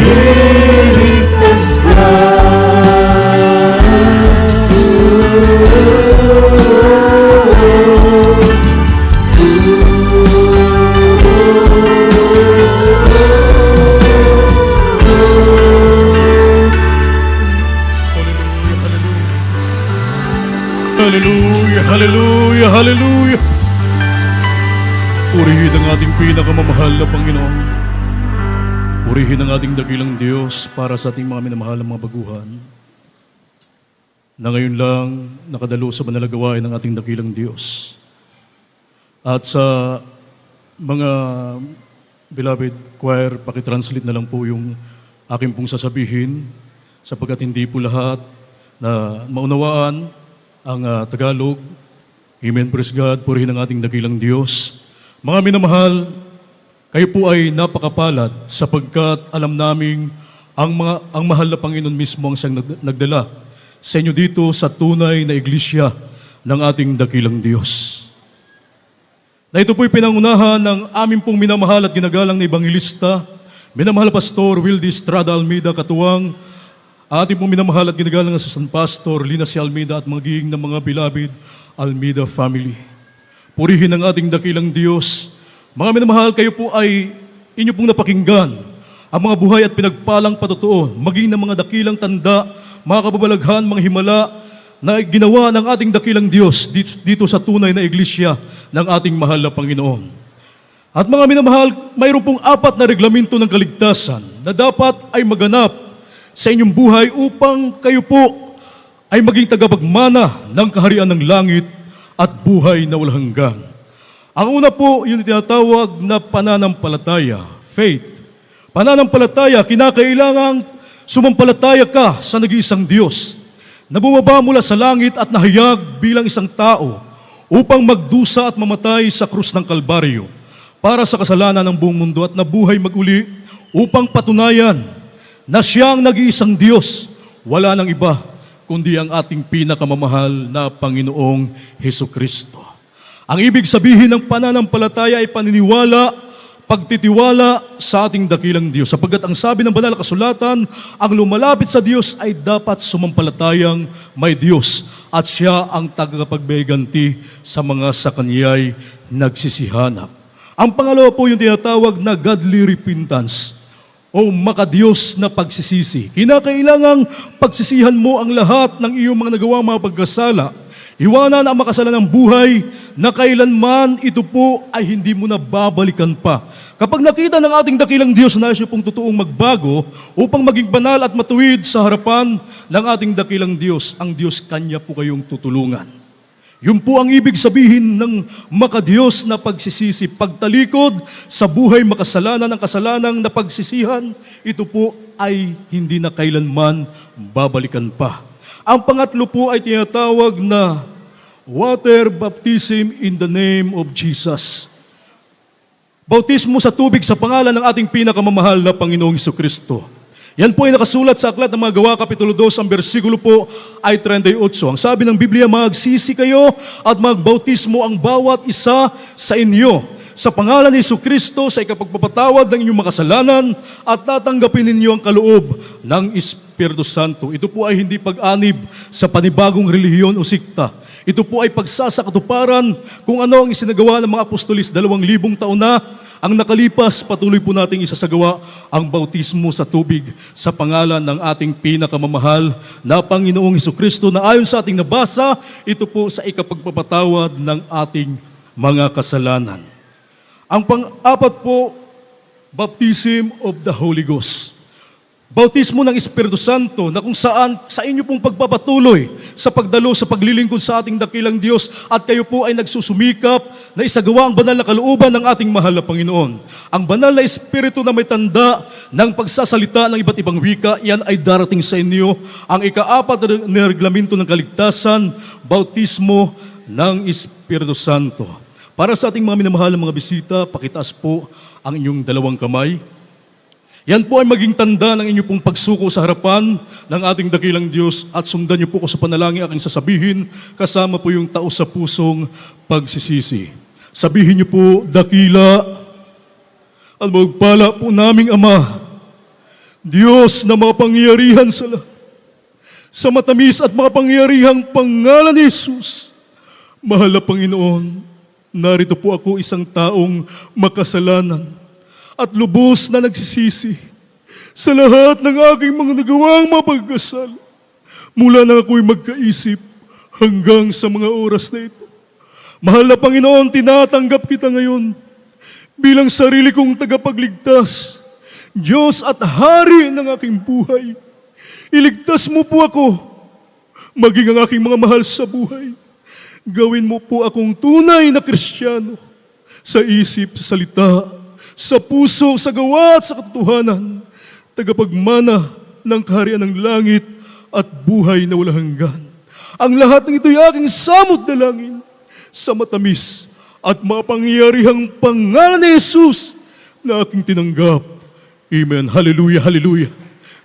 Ililigtas ka. Hallelujah, hallelujah, hallelujah. Purihin ang ating pinakamamahal na Panginoon. Purihin ang ating dakilang Diyos para sa ating mga minamahal na mga baguhan na ngayon lang nakadalo sa manalagawain ng ating dakilang Diyos. At sa mga beloved choir, pakitranslate na lang po yung aking pong sasabihin sapagkat hindi po lahat na maunawaan ang Tagalog. Amen, praise God, purihin ang ating dakilang Diyos. Mga minamahal, kayo po ay napakapalad sapagkat alam naming ang mahal na Panginoon mismo ang siyang nagdala sa inyo dito sa tunay na iglesia ng ating dakilang Diyos. Na ito po'y pinangunahan ng aming pong minamahal at ginagalang na Ebanghelista, minamahal Pastor Wildy Estrada Almeida, katuwang ating pong minamahal at ginagalang na Assistant Pastor Lina C. Almeida at magiging ng mga beloved Almeida family. Purihin ang ating dakilang Diyos. Mga minamahal, kayo po ay inyo pong napakinggan ang mga buhay at pinagpalang patotoo, maging ng mga dakilang tanda, mga kababalaghan, mga himala na ginawa ng ating dakilang Diyos dito sa tunay na iglesia ng ating mahal na Panginoon. At mga minamahal, mayroon pong 4 na reglamento ng kaligtasan na dapat ay maganap sa inyong buhay upang kayo po ay maging tagapagmana ng kaharian ng langit at buhay na walang hanggan. Ang una po, yun tinatawag na pananampalataya, faith. Pananampalataya, kinakailangang sumampalataya ka sa nag-iisang Diyos na bumaba mula sa langit at nahayag bilang isang tao upang magdusa at mamatay sa krus ng Kalbaryo para sa kasalanan ng buong mundo at nabuhay maguli upang patunayan na siyang nag-iisang Diyos, wala nang iba kundi ang ating pinakamamahal na Panginoong Hesukristo. Ang ibig sabihin ng pananampalataya ay paniniwala, pagtitiwala sa ating dakilang Diyos. Sapagkat ang sabi ng banal na kasulatan, ang lumalapit sa Diyos ay dapat sumampalatayang may Diyos at siya ang tagapagbayganti sa mga sa Kanya'y nagsisihanap. Ang pangalawa po yung tinatawag na godly repentance o makadiyos na pagsisisi. Kinakailangang pagsisihan mo ang lahat ng iyong mga nagawang mga pagkasala. Iwanan ang makasalanang buhay na kailanman ito po ay hindi mo na babalikan pa. Kapag nakita ng ating dakilang Diyos na siya pong totoong magbago upang maging banal at matuwid sa harapan ng ating dakilang Diyos, ang Diyos Kanya po kayong tutulungan. Yun po ang ibig sabihin ng makadiyos na pagsisisi. Pagtalikod sa buhay makasalanan ng kasalanang na pagsisihan, ito po ay hindi na kailanman babalikan pa. Ang pangatlo po ay tinatawag na water baptism in the name of Jesus. Bautismo sa tubig sa pangalan ng ating pinakamamahal na Panginoong Hesukristo. Yan po ay nakasulat sa Aklat ng mga Gawa, Kapitulo 2, ang bersikulo po ay 38. Ang sabi ng Biblia, magsisi kayo at magbautismo ang bawat isa sa inyo sa pangalan ni Hesukristo sa ikapagpapatawad ng inyong makasalanan at tatanggapin ninyo ang kaloob ng Espiritu Santo. Ito po ay hindi pag-anib sa panibagong relihiyon o sikta. Ito po ay pagsasakatuparan kung ano ang isinagawa ng mga apostolis 2,000 taon na. Ang nakalipas, patuloy po nating isasagawa ang bautismo sa tubig sa pangalan ng ating pinakamamahal na Panginoong Hesukristo na ayon sa ating nabasa, ito po sa ikapagpapatawad ng ating mga kasalanan. Ang pang-apat po, baptism of the Holy Ghost. Bautismo ng Espiritu Santo na kung saan sa inyo pong pagpapatuloy sa pagdalo sa paglilingkod sa ating dakilang Diyos at kayo po ay nagsusumikap na isagawa ang banal na kalooban ng ating mahal na Panginoon. Ang banal na Espiritu na may tanda ng pagsasalita ng iba't ibang wika, yan ay darating sa inyo. Ang ika-4 na reglamento ng kaligtasan, bautismo ng Espiritu Santo. Para sa ating mga minamahal na mga bisita, pakitaas po ang inyong dalawang kamay. Yan po ay maging tanda ng inyong pong pagsuko sa harapan ng ating dakilang Diyos at sundan niyo po ko sa panalangin aking sasabihin kasama po yung taos sa pusong pagsisisi. Sabihin niyo po, dakila at magpala po naming Ama, Diyos na makapangyarihan sa lahat, sa matamis at makapangyarihang pangalan ni Jesus. Mahal na Panginoon, narito po ako isang taong makasalanan at lubos na nagsisisi sa lahat ng aking mga nagawang mapagkasal mula nang ako'y magkaisip hanggang sa mga oras na ito. Mahal na Panginoon, tinatanggap kita ngayon bilang sarili kong tagapagligtas, Diyos at Hari ng aking buhay. Iligtas mo po ako, maging ang aking mga mahal sa buhay. Gawin mo po akong tunay na Kristiyano sa isip, sa salita, sa puso, sa gawa at sa katotohanan, tagapagmana ng kaharian ng langit at buhay na walang hanggan. Ang lahat ng ito'y aking samot dalangin sa matamis at mapangyarihang pangalan ni Jesus na aking tinanggap. Amen. Hallelujah, hallelujah.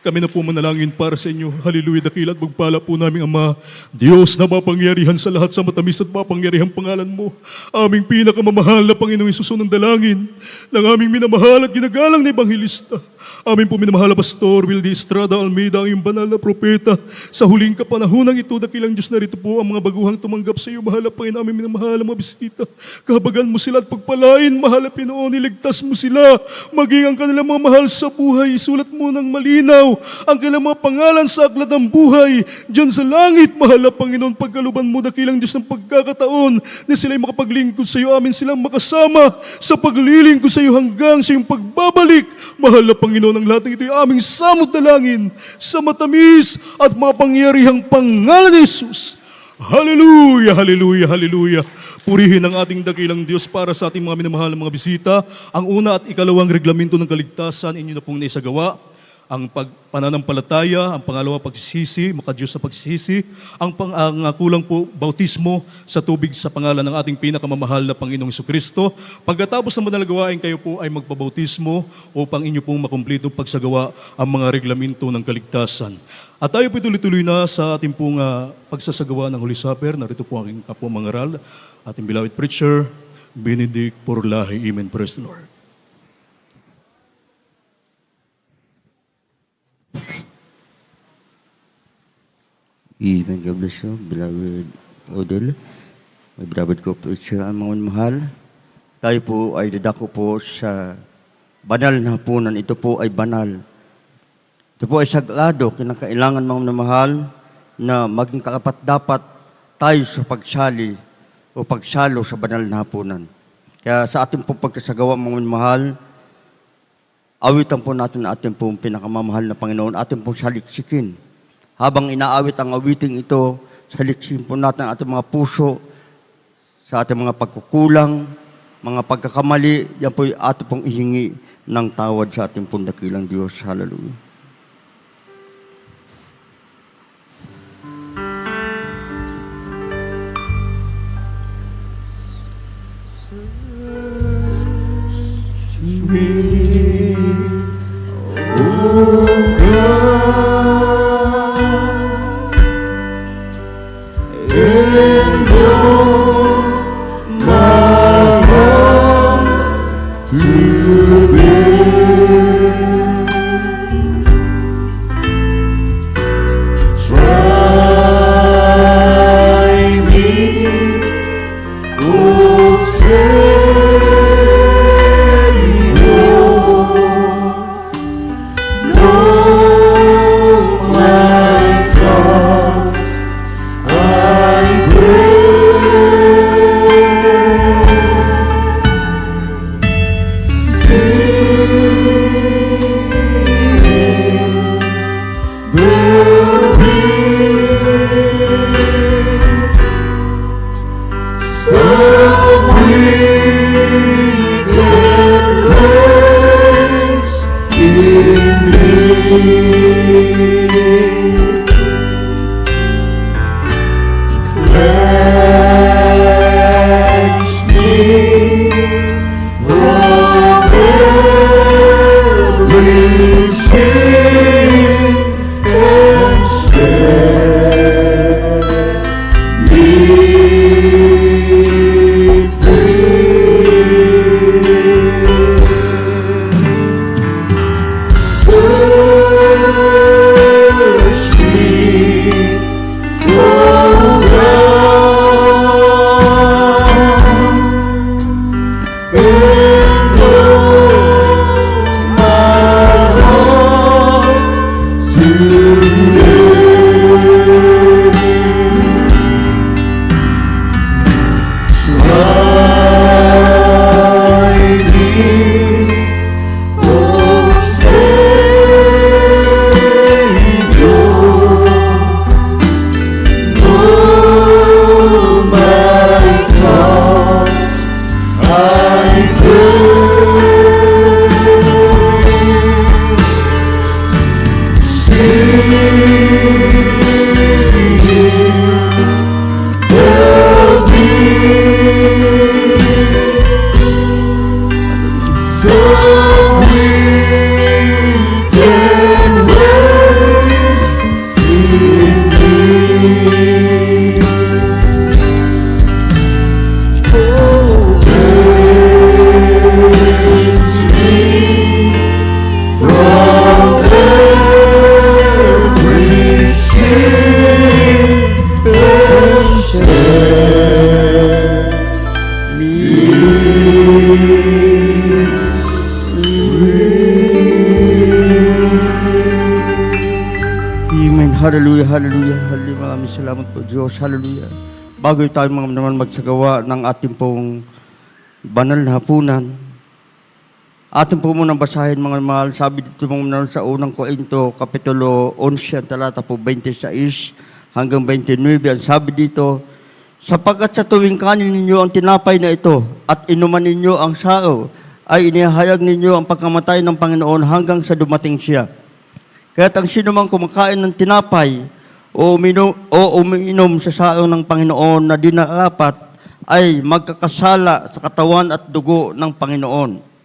Kami na po manalangin para sa inyo. Hallelujah, dakila at magpala po namin Ama, Diyos na mapangyarihan sa lahat sa matamis at mapangyarihang pangalan mo. Aming pinakamamahal na Panginoong Hesus ng dalangin ng aming minamahal at ginagalang na Ebanghelista. Amin po minamahal na Pastor Wildy Estrada Almeida, ang iyong banal na propeta. Sa huling kapanahunan ito, dakilang Diyos, narito po ang mga baguhang tumanggap sa iyo. Mahal na Panginoon, aming minamahal na mga bisita. Kahabagan mo sila at pagpalain, mahal na Pinoon, iligtas mo sila. Maging ang kanilang mga mahal sa buhay. Isulat mo ng malinaw ang kanilang mga pangalan sa aklat ng buhay. Diyan sa langit, mahal na Panginoon, pagkaluban mo, dakilang Diyos, ng pagkakataon na sila'y makapaglingkod sa iyo. Amin silang makasama sa paglilingkod sa iyo hanggang sa iyong pagbabalik. Mahal na Panginoon, ang lahat ng ito'y aming samot dalangin sa matamis at mapangyarihang pangalan ni Jesus. Hallelujah, hallelujah, hallelujah. Purihin ang ating dakilang Diyos para sa ating mga minamahal na mga bisita. Ang una at ikalawang reglamento ng kaligtasan, inyo na pong naisagawa. Ang pananampalataya, ang pangalawa pagsisisi, makadiyos sa pagsisisi, ang kulang po bautismo sa tubig sa pangalan ng ating pinakamamahal na Panginoong Jesucristo. Pagkatapos ng banal na gawain, kayo po ay magbabautismo upang inyo pong makumpleto pagsagawa ang mga reglamento ng kaligtasan. At tayo po tuloy-tuloy na sa ating pong pagsasagawa ng Holy Supper. Narito po ang aking kapwa mangaral, ating beloved preacher, Benedict Porlahi. Amen. Praise the Lord. Amen. God bless you, beloved Odell. My beloved co-preacher, ang mga mahal. Tayo po ay dadako po sa banal na hapunan. Ito po ay banal. Ito po ay sagrado. Kinakailangan mga mahal na maging karapat-dapat tayo sa pagsali o pagsalo sa banal na hapunan. Kaya sa ating po pagkasagawa mga mahal, awitan po natin ang ating po pinakamamahal na Panginoon, ating po saliksikin. Habang inaawit ang awiting ito, saliksikin po natin ang ating mga puso sa ating mga pagkukulang, mga pagkakamali, yan po ay ating pong ihingi ng tawad sa ating pong dakilang Diyos. Hallelujah. Amen. Hallelujah, hallelujah, hallelujah. Maraming salamat po, Diyos. Hallelujah. Bago tayo mga naman magsagawa ng ating pong banal na hapunan, Atin po munang basahin mga mahal. Sabi dito mga mahal sa unang Korinto, Kapitulo 11, ang talata po 26 hanggang 29. Ang sabi dito, sapagkat sa tuwing kanin ninyo ang tinapay na ito at inuman ninyo ang sao, ay inihayag ninyo ang pagkamatay ng Panginoon hanggang sa dumating siya. Kaya't ang sino mang kumakain ng tinapay o umiinom sa sao ng Panginoon na di narapat, ay magkakasala sa katawan at dugo ng Panginoon.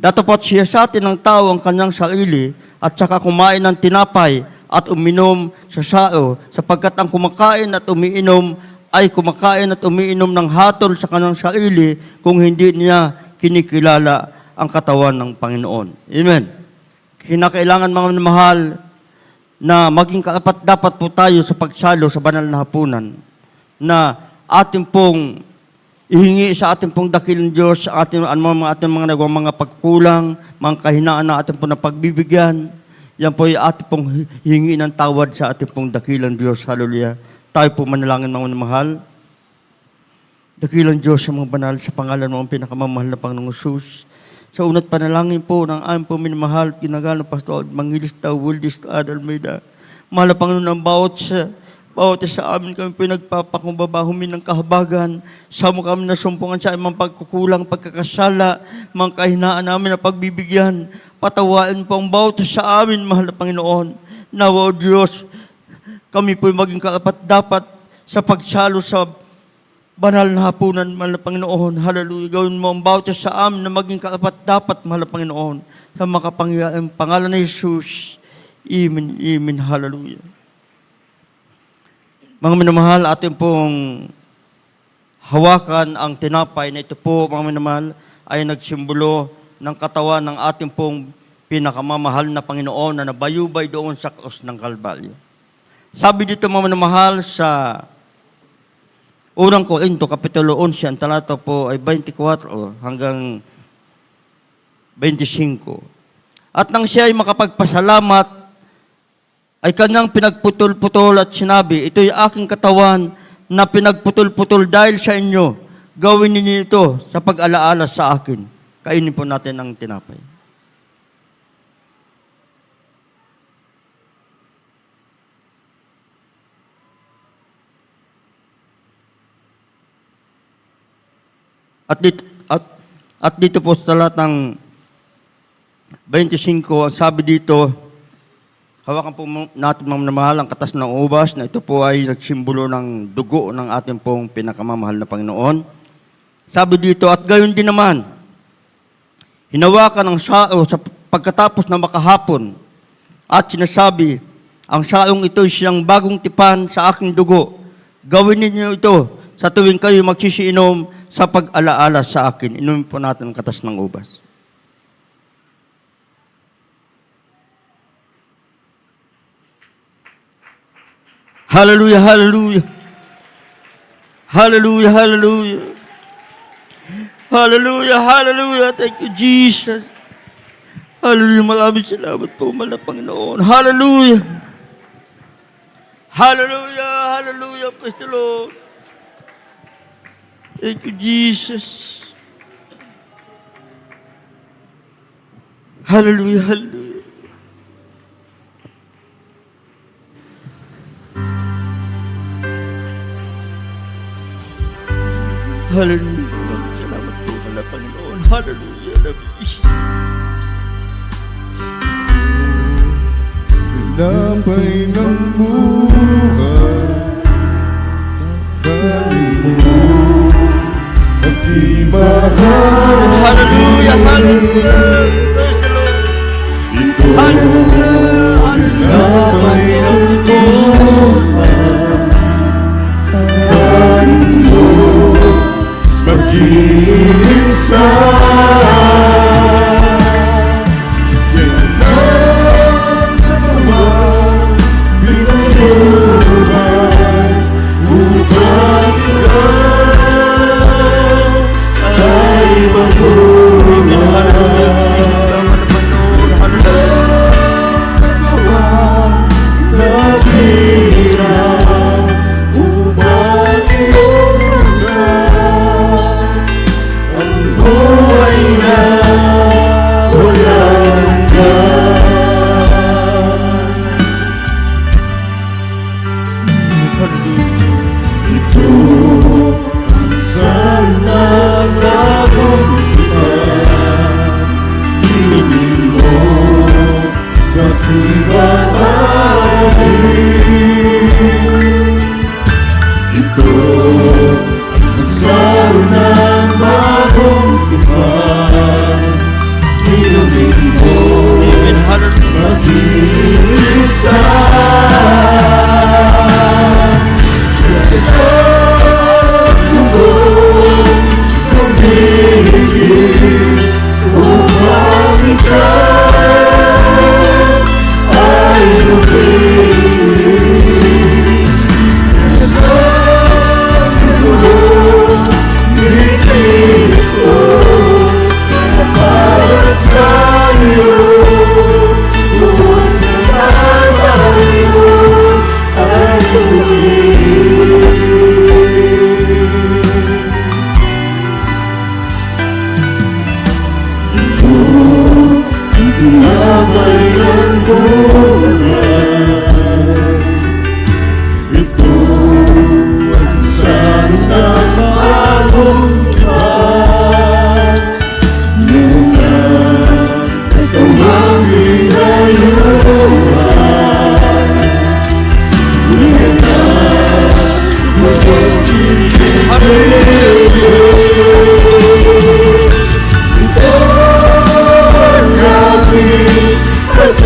Datapot siya sa atin ng tao ang kanyang sarili at saka kumain ng tinapay at uminom sa sao, sapagkat ang kumakain at umiinom ay kumakain at umiinom ng hatol sa kanyang sarili kung hindi niya kinikilala ang katawan ng Panginoon. Amen. Kinakailangan mga mahal na maging dapat po tayo sa pagsalo sa banal na hapunan na ating pong ihingi sa ating pong dakilang Diyos, sa ating mga nagawang mga pagkulang, mga kahinaan na ating pong napagbibigyan. Yan po ay ating pong hihingi ng tawad sa ating pong dakilang Diyos. Hallelujah. Tayo po manalangin mga mahal. Dakilang Diyos sa mga banal, sa pangalan mo ang pinakamamahal na Panginoong Jesus. Sa unat panalangin po ng aming po minamahal at ginagano Pastor Mangilista Wildis Almeida. Mahal na Panginoon ang bawat sa amin kami pinagpapakumbaba, humin ng kahabagan. Sa mo kami nasumpungan sa imang pagkukulang, pagkakasala, mga kahinaan namin na pagbibigyan. Patawain po ang bawat sa amin, mahal na Panginoon. Nawa o Diyos, kami po maging karapat-dapat sa pagsalo sa banal na hapunan, mahal na Panginoon. Hallelujah. Gawin mo ang bawat sa amin na maging karapat-dapat, mahal na Panginoon. Sa makapangyayang pangalan ni Jesus. Amen. Amen. Hallelujah. Mga minamahal, atin pong hawakan ang tinapay na ito po, mga minamahal, ay nagsimbolo ng katawan ng ating pong pinakamamahal na Panginoon na nabayubay doon sa krus ng Kalbaryo. Sabi dito, mga minamahal, sa unang Korinto, Kapitulo 11, ang talata po ay 24 hanggang 25. At nang siya ay makapagpasalamat, ay kanyang pinagputol-putol at sinabi, ito'y aking katawan na pinagputol-putol dahil sa inyo. Gawin ninyo ito sa pag-alaala sa akin. Kainin po natin ang tinapay. At dito po sa talatang 25, ang sabi dito, hawakan po natin mga mahal ang katas ng ubas na ito po ay nagsimbolo ng dugo ng ating pong pinakamamahal na Panginoon. Sabi dito, at gayon din naman, hinawakan ang sao sa pagkatapos na makahapon at sinasabi, ang saong ito ay siyang bagong tipan sa aking dugo. Gawin ninyo ito sa tuwing kayo magsisiinom sa pag-alaala sa akin. Inumin po natin ang katas ng ubas. Hallelujah, hallelujah. Hallelujah, hallelujah. Hallelujah, hallelujah. Thank you, Jesus. Hallelujah, maraming salamat po, mahal na Panginoon. Hallelujah. Hallelujah, hallelujah. Praise the Lord. Thank you, Jesus. Hallelujah, hallelujah. Hallelujah. Salamat po, mahal na Panginoon. Hallelujah. Tinapay ng buhay, kanin mo at ibahal. Hallelujah, hallelujah. Praise the Lord. Hallelujah, Tinapay ng buhay, kanin mo mag-iisa. hallelujah.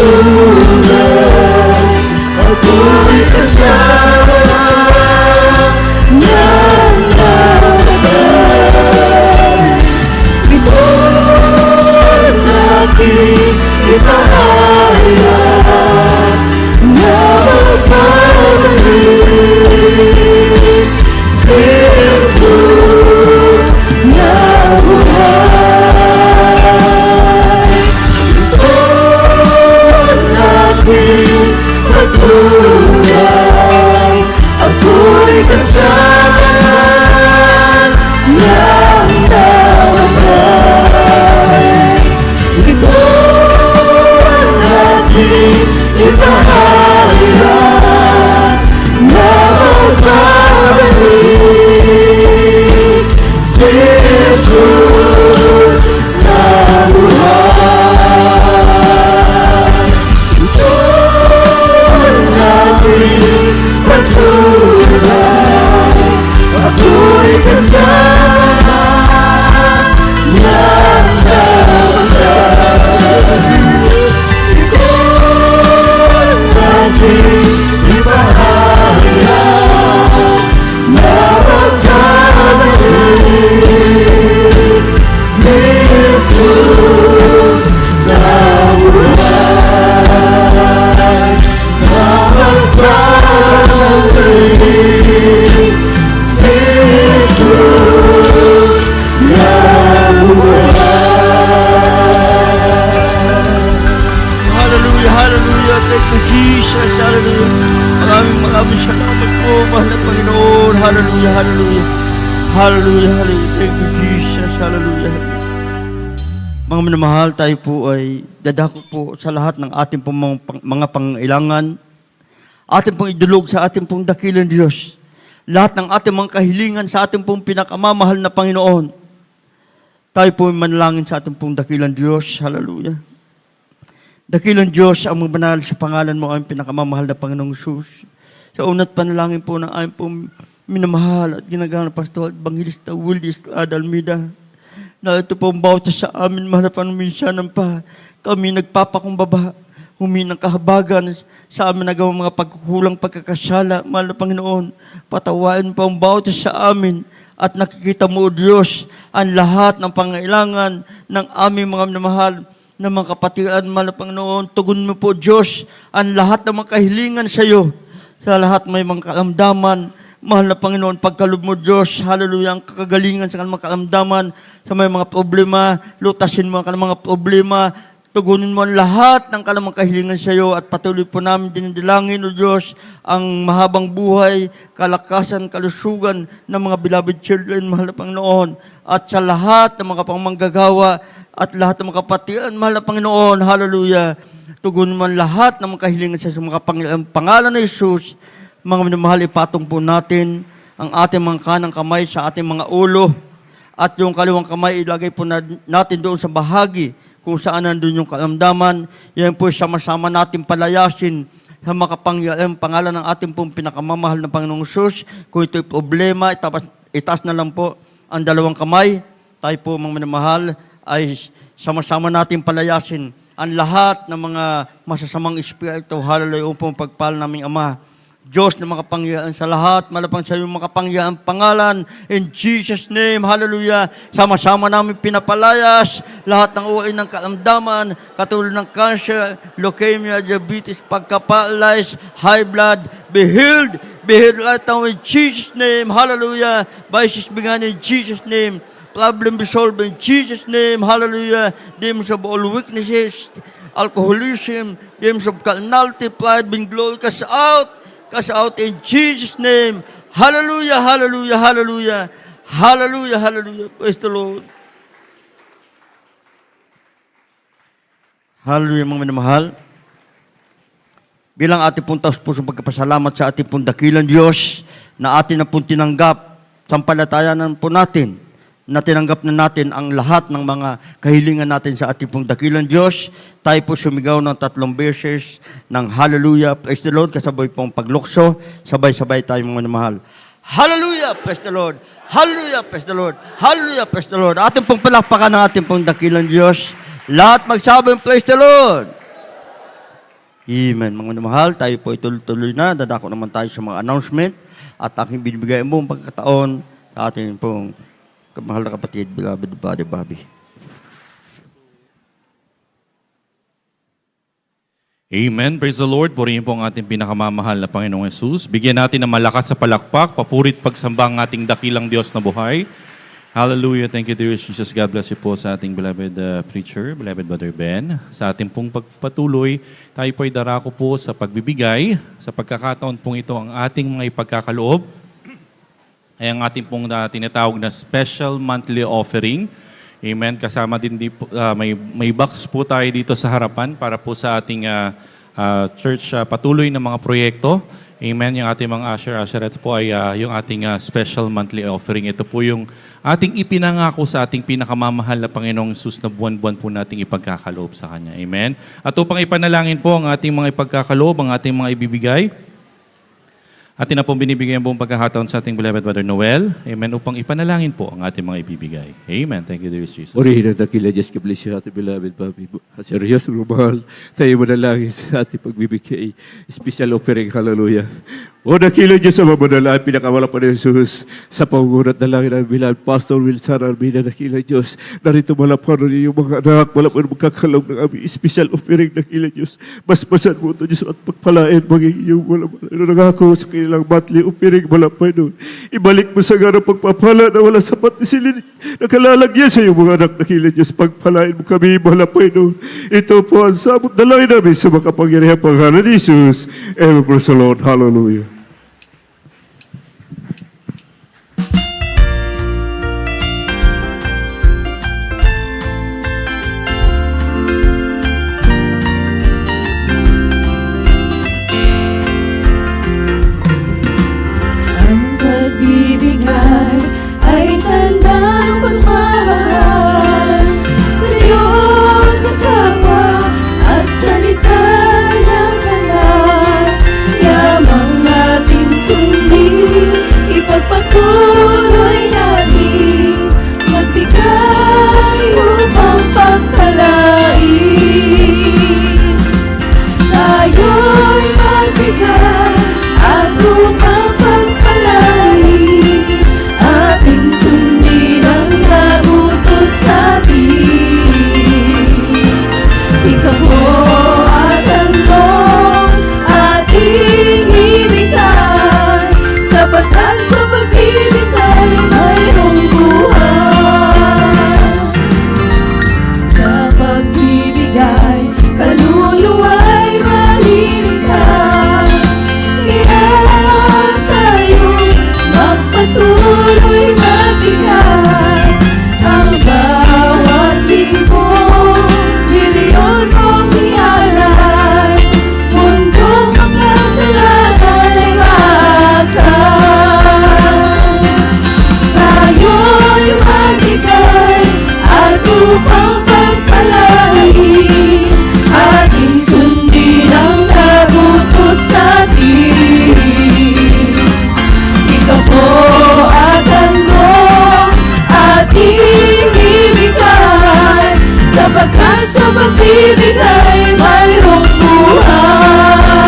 pagtulad, ako'y kasama ng namatay. Ibon aking ipahayag na magpapalik si Jesus na buhay. Ibon aking pagtulad, ako'y kasama ng namatay. Ibon aking ipahayag na magbabalik si Jesus na buhay. Ibon aking pagtulad, ako'y kasama ng namatay. Ibon aking ipahayag na magbabalik si Jesus na buhay. Na magbabalik si Jesus na Hallelujah, hallelujah. Thank you, Jesus. Hallelujah. Maraming salamat po, mahal na Panginoon. Hallelujah, hallelujah. Hallelujah, hallelujah. Thank you, Jesus. Hallelujah. Mga minamahal, tayo po ay dadako po sa lahat ng ating pong mga pangailangan. Ating pong idulog sa ating pong dakilang Diyos. Lahat ng ating mga kahilingan sa ating pong pinakamamahal na Panginoon. Tayo po ay manalangin sa ating pong dakilang Diyos. Hallelujah. Dakilang Diyos, ang mabanal sa pangalan mo ang pinakamamahal na Panginoong Jesus. Sa unat panalangin po ng aming pong minamahal at ginagamit na Pastor at Evangelista Wildy Estrada Almeida, na ito po ang bawat sa amin, mahal na panuminsanan pa, kami nagpapakumbaba, humingi ng kahabagan sa amin nagawang mga pagkukulang pagkakasala, mahal na Panginoon, patawain pa ang bawat sa amin, at nakikita mo, O Diyos, ang lahat ng pangailangan ng aming mga minamahal na mga kapatiran, mahal na Panginoon. Tugon mo po, Diyos, ang lahat ng mga kahilingan sa iyo. Sa lahat may mga karamdaman, mahal na Panginoon, pagkaloob mo, Diyos, hallelujah, ang kagalingan sa kanilang mga karamdaman, sa may mga problema, lutasin mo ang kanilang mga problema, tugunin mo ang lahat ng kanilang mga kahilingan sa iyo, at patuloy po namin dinidilangin, O Diyos, ang mahabang buhay, kalakasan, kalusugan ng mga beloved children, mahal na Panginoon, at sa lahat ng mga pangmanggagawa, at lahat ng mga kapatiran, mahal na Panginoon, hallelujah, tugunin mo lahat ng mga kahilingan sa mga pangalan ng Jesus. Mga minamahal, ipatong po natin ang ating mga kanang kamay sa ating mga ulo, at yung kaliwang kamay ilagay po natin doon sa bahagi kung saan nandun yung karamdaman. Yan po sama-sama natin palayasin sa makapangyarihang pangalan ng ating pong pinakamamahal na Panginoong Jesus. Kung ito'y problema, itaas na lang po ang dalawang kamay. Tayo po, mga minamahal, ay sama-sama natin palayasin ang lahat ng mga masasamang espiritu. Hallelujah, upang pagpal naming Ama. Diyos na makapangyarihan sa lahat, malapang sa iyong makapangyarihan pangalan. In Jesus' name, hallelujah. Sama-sama namin pinapalayas lahat ng uri ng karamdaman, katulad ng cancer, leukemia, diabetes, pagka-paralyzed, high blood, be healed right now in Jesus' name, hallelujah. Vices began in Jesus' name. Problem be solved in Jesus' name, hallelujah. Demons of all weaknesses, alcoholism, demons of carnality, pride, being glory, cast out in Jesus' name. Hallelujah, hallelujah, hallelujah. Hallelujah, hallelujah. Praise the Lord. Hallelujah, mga minamahal. Bilang ating pong taus-pusong pagkapasalamat sa ating pong dakilang Diyos na atin na pong tinanggap, sampalatayanan po natin na tinanggap na natin ang lahat ng mga kahilingan natin sa ating pong dakilang Diyos. Tayo po sumigaw ng 3 beses ng hallelujah, praise the Lord, kasabay pong paglukso, sabay-sabay tayo mga mahal. Hallelujah, praise the Lord. Hallelujah, praise the Lord. Hallelujah, praise the Lord. Ating pong palakpakan ng ating pong dakilang Diyos. Lahat magsabing praise the Lord. Amen. Mga mahal, tayo po ituloy na. Dadako naman tayo sa mga announcement at aking binibigay mong pagkataon sa ating pong mahal na kapatid, beloved Brother Bobby. Amen. Praise the Lord. Purihin po ang ating pinakamamahal na Panginoong Yesus. Bigyan natin ng malakas sa palakpak, papurit pagsamba ang ating dakilang Diyos na buhay. Hallelujah. Thank you, dear Jesus. God bless you po sa ating beloved preacher, beloved Brother Ben. Sa ating pong pagpatuloy, tayo po ay darako po sa pagbibigay. Sa pagkakataon pong ito, ang ating mga ipagkakaloob ay ang ating pong tinatawag na special monthly offering. Amen. Kasama din may box po tayo dito sa harapan para po sa ating church patuloy na mga proyekto. Amen. Yung ating mga usher-usherettes po ay yung ating special monthly offering. Ito po yung ating ipinangako sa ating pinakamamahal na Panginoong Hesus na buwan-buwan po nating ipagkakaloob sa Kanya. Amen. At upang ipanalangin po ang ating mga ipagkakaloob, ang ating mga ibibigay, atin na pong binibigyan buong pagkakataon sa ating beloved Brother Noel. Amen. Upang ipanalangin po ang ating mga ibibigay. Amen. Thank you, dear Jesus. Purihin ang dakila Diyos, kabless siya ating beloved Papi. Seryoso mahal, tayo manalangin sa ating pagbibigay. Special offering, hallelujah. O dakila Diyos sa mamanalangin, pinakamala pa ni Jesus sa pangunat na langit ng beloved Pastor Wilson Armina, dakila Diyos. Narito malapano niyo yung mga anak, malapano magkakalong ng aming special offering, dakila Diyos. Basbasan mo ito Diyos at pagpalain, maging iyong malapano. Nangako sa kanilang monthly offering, malapano. Ibalik mo sa ganang pagpapala na wala sapat ni silid. Nakalalagyan sa iyong mga anak, dakila Diyos. Pagpalain mo kami, malapano. Ito po ang sabot na langit namin sa makapangyarihan pangalan ni Jesus. Ever praise the Lord. Hallelujah. Ang pagbibigay ay tanda ng pagmamahal sa Diyos at kapwa at salita ng banal. Yamang ating sundin, ipagpatuloy natin magbigay upang pagpalain. Tayo'y magbigay at upang pagpalain, ating sundin ang nabutos sa atin. Ikaw po at handog ating ibigay, sapagkat sa pag-ibigay mayroong buhay. Sa pagbibigay, kaluluwa'y maliligtas. Kaya tayo'y magpatuloy magbigay. Ang bawat libo, milyon mong ialay, mundong makasalanan ay wakas. Tayo'y magbigay at upang pagpalain, ating sundin ang nabutos sa atin. Ikaw po at handog ating ibigay, sapagkat sa pagbibigay mayroong buhay.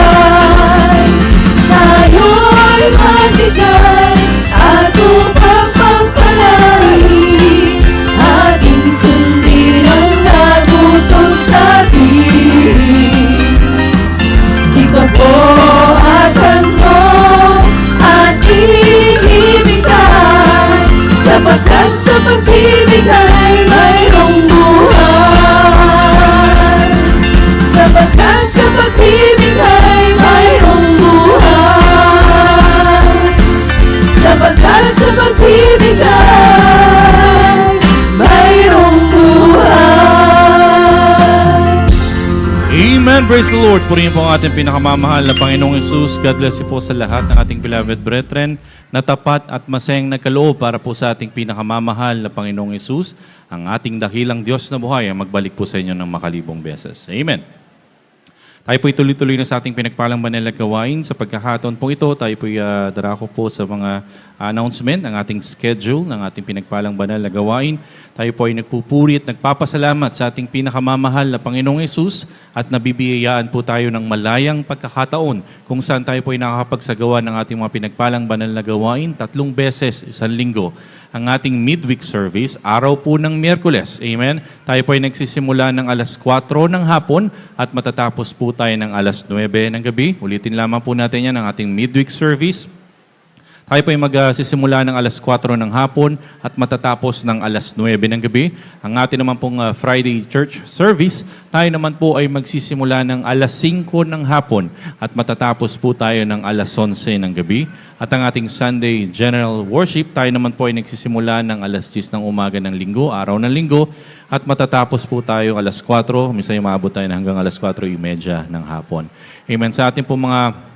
Tayo'y magbigay at upang pagpalain, ating sundin ang nabutos sa atin. Ikaw po at handog ating ibigay, sapagkat sa pagbibigay mayroong buhay. Sapagkat sa pagbibigay mayroong buhay. Sapagkat sa pagbibigay mayroong buhay. Amen. Praise the Lord. Purihin po ang ating pinakamamahal na Panginoong Hesus. God bless you po sa lahat ng ating beloved brethren na tapat at masayang nagkaloob para po sa ating pinakamamahal na Panginoong Hesus. Ang ating dakilang Diyos na buhay ay magbalik po sa inyo ng makalibong beses. Amen. Tayo po'y tuloy-tuloy na sa ating pinagpalang banal na gawain. Sa pagkakataon po ito, tayo po'y darako po sa mga announcement ng ating schedule ng ating pinagpalang banal na gawain. Tayo po ay nagpupuri at nagpapasalamat sa ating pinakamamahal na Panginoong Hesus at nabibiyayaan po tayo ng malayang pagkakataon kung saan tayo po ay nakakapagsagawa ng ating mga pinagpalang banal na gawain 3 beses isang linggo. Ang ating midweek service, araw po ng Miyerkules. Amen? Tayo po ay nagsisimula ng alas 4 ng hapon at matatapos po tayo ng alas 9 ng gabi. Ulitin lamang po natin yan ang ating midweek service. Tayo po ay magsisimula ng alas 4 ng hapon at matatapos ng alas 9 ng gabi. Ang ating naman pong Friday church service, tayo naman po ay magsisimula ng alas 5 ng hapon at matatapos po tayo ng alas 11 ng gabi. At ang ating Sunday general worship, tayo naman po ay nagsisimula ng alas 10 ng umaga ng linggo, araw ng linggo, at matatapos po tayo alas 4, minsan maabot tayo hanggang alas 4:30 ng hapon. Amen. Sa ating po mga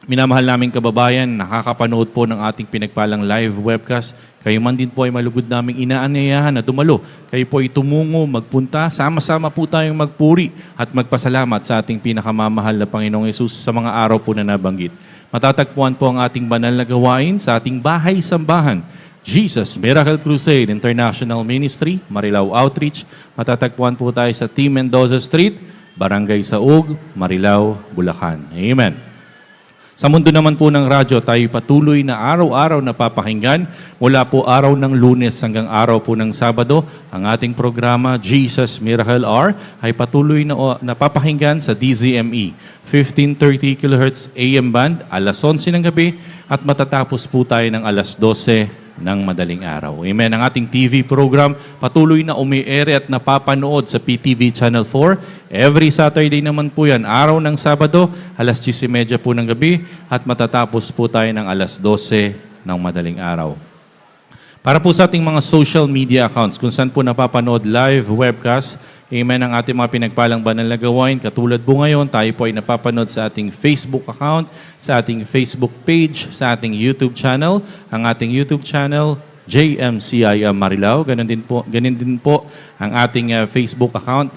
minamahal naming kababayan, nakakapanood po ng ating pinagpalang live webcast. Kayo man din po ay malugod naming inaanyayahan na dumalo. Kayo po ay tumungo, magpunta, sama-sama po tayong magpuri at magpasalamat sa ating pinakamamahal na Panginoong Hesus sa mga araw po na nabanggit. Matatagpuan po ang ating banal na gawain sa ating bahay-sambahan. Jesus Miracle Crusade International Ministry, Marilao Outreach. Matatagpuan po tayo sa T. Mendoza Street, Barangay Saug, Marilao, Bulacan. Amen. Sa mundo naman po ng radyo, tayo patuloy na araw-araw na papakinggan mula po araw ng Lunes hanggang araw po ng Sabado. Ang ating programa, Jesus Miracle Hour, ay patuloy na napapakinggan sa DZME, 1530 kHz AM band, alas 11 ng gabi at matatapos po tayo ng alas 12 ng madaling araw. Amen. Ang ating TV program patuloy na umi-air at napapanood sa PTV Channel 4. Every Saturday naman po yan, araw ng Sabado, alas 10:30 po ng gabi at matatapos po tayo ng alas 12 ng madaling araw. Para po sa ating mga social media accounts, kung saan po napapanood live webcast, amen, ang ating mga pinagpalang banal na gawain. Katulad po ngayon, tayo po ay napapanood sa ating Facebook account, sa ating Facebook page, sa ating YouTube channel. Ang ating YouTube channel, JMCIM Marilao. Ganun din po ang ating Facebook account,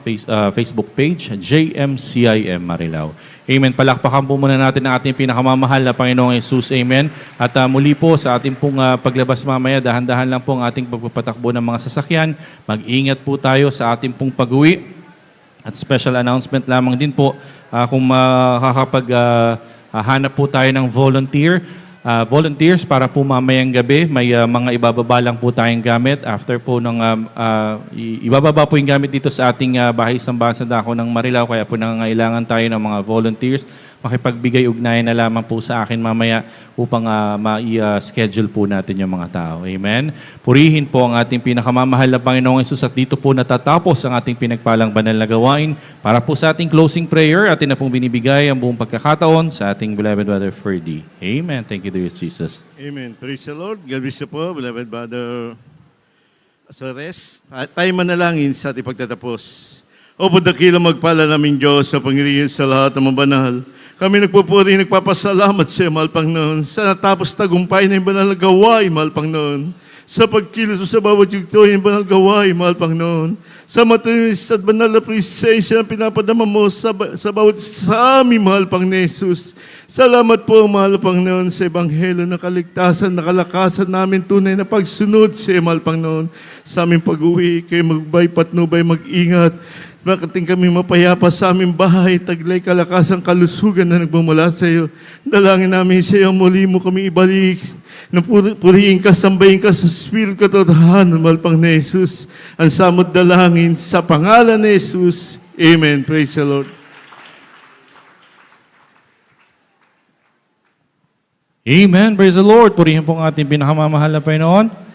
Facebook page, JMCIM Marilao. Amen. Palakpakan po muna natin ang ating pinakamamahal na Panginoong Hesus. Amen. At muli po sa ating pong paglabas mamaya, dahan-dahan lang po ang ating pagpapatakbo ng mga sasakyan. Mag-ingat po tayo sa ating pong pag-uwi. At special announcement lamang din po kung hanap po tayo ng volunteers para po mamayang gabi. May mga ibababa lang po tayong gamit. After po ng ibababa po yung gamit dito sa ating bahay-sambahan sa Dako ng Marilao. Kaya po nangangailangan tayo ng mga volunteers. Makipagbigay ugnayan na lamang po sa akin mamaya upang ma-schedule po natin yung mga tao. Amen? Purihin po ang ating pinakamamahal na Panginoong Hesus at dito po natatapos ang ating pinagpalang banal na gawain. Para po sa ating closing prayer, atin na pong binibigay ang buong pagkakataon sa ating beloved brother Ferdy. Amen. Thank you, dear Jesus. Amen. Praise the Lord. God bless you po, beloved brother Azares. Tayo manalangin sa ating pagtatapos. O dakilang magpala namin Diyos sa Panginoon sa lahat ng mga banal. Kami nagpupuri, nagpapasalamat sa iyo, mahal Panginoon, sa natapos tagumpay na yung banal na gawain, mahal Panginoon. Sa pagkilos mo sa bawat yugto, yung banal na gawain, mahal Panginoon. Sa matinis at banal na presensya na pinapadama mo sa bawat sa amin, mahal Panginoon Jesus. Salamat po, mahal Panginoon, sa Ebanghelyo na kaligtasan, na kalakasan namin tunay na pagsunod sa iyo, mahal Panginoon. Sa aming pag-uwi, kayo magbay, patnubay, mag-ingat. Makating kami mapayapa sa aming bahay, taglay kalakasang kalusugan na nagmumula sa iyo. Dalangin namin sa iyo, muli mo kami ibalik, na purihin ka, sambahin ka sa Spirit katotohanan, mahal Panginoon Jesus. Ang samot dalangin sa pangalan ni Jesus. Amen. Praise the Lord. Amen. Praise the Lord. Purihin po ang ating pinakamamahal na Panginoon.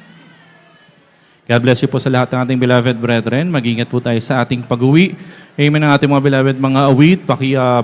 God bless you po sa lahat ng ating beloved brethren. Mag-ingat po tayo sa ating pag-uwi. Amen ang ating mga beloved mga awit.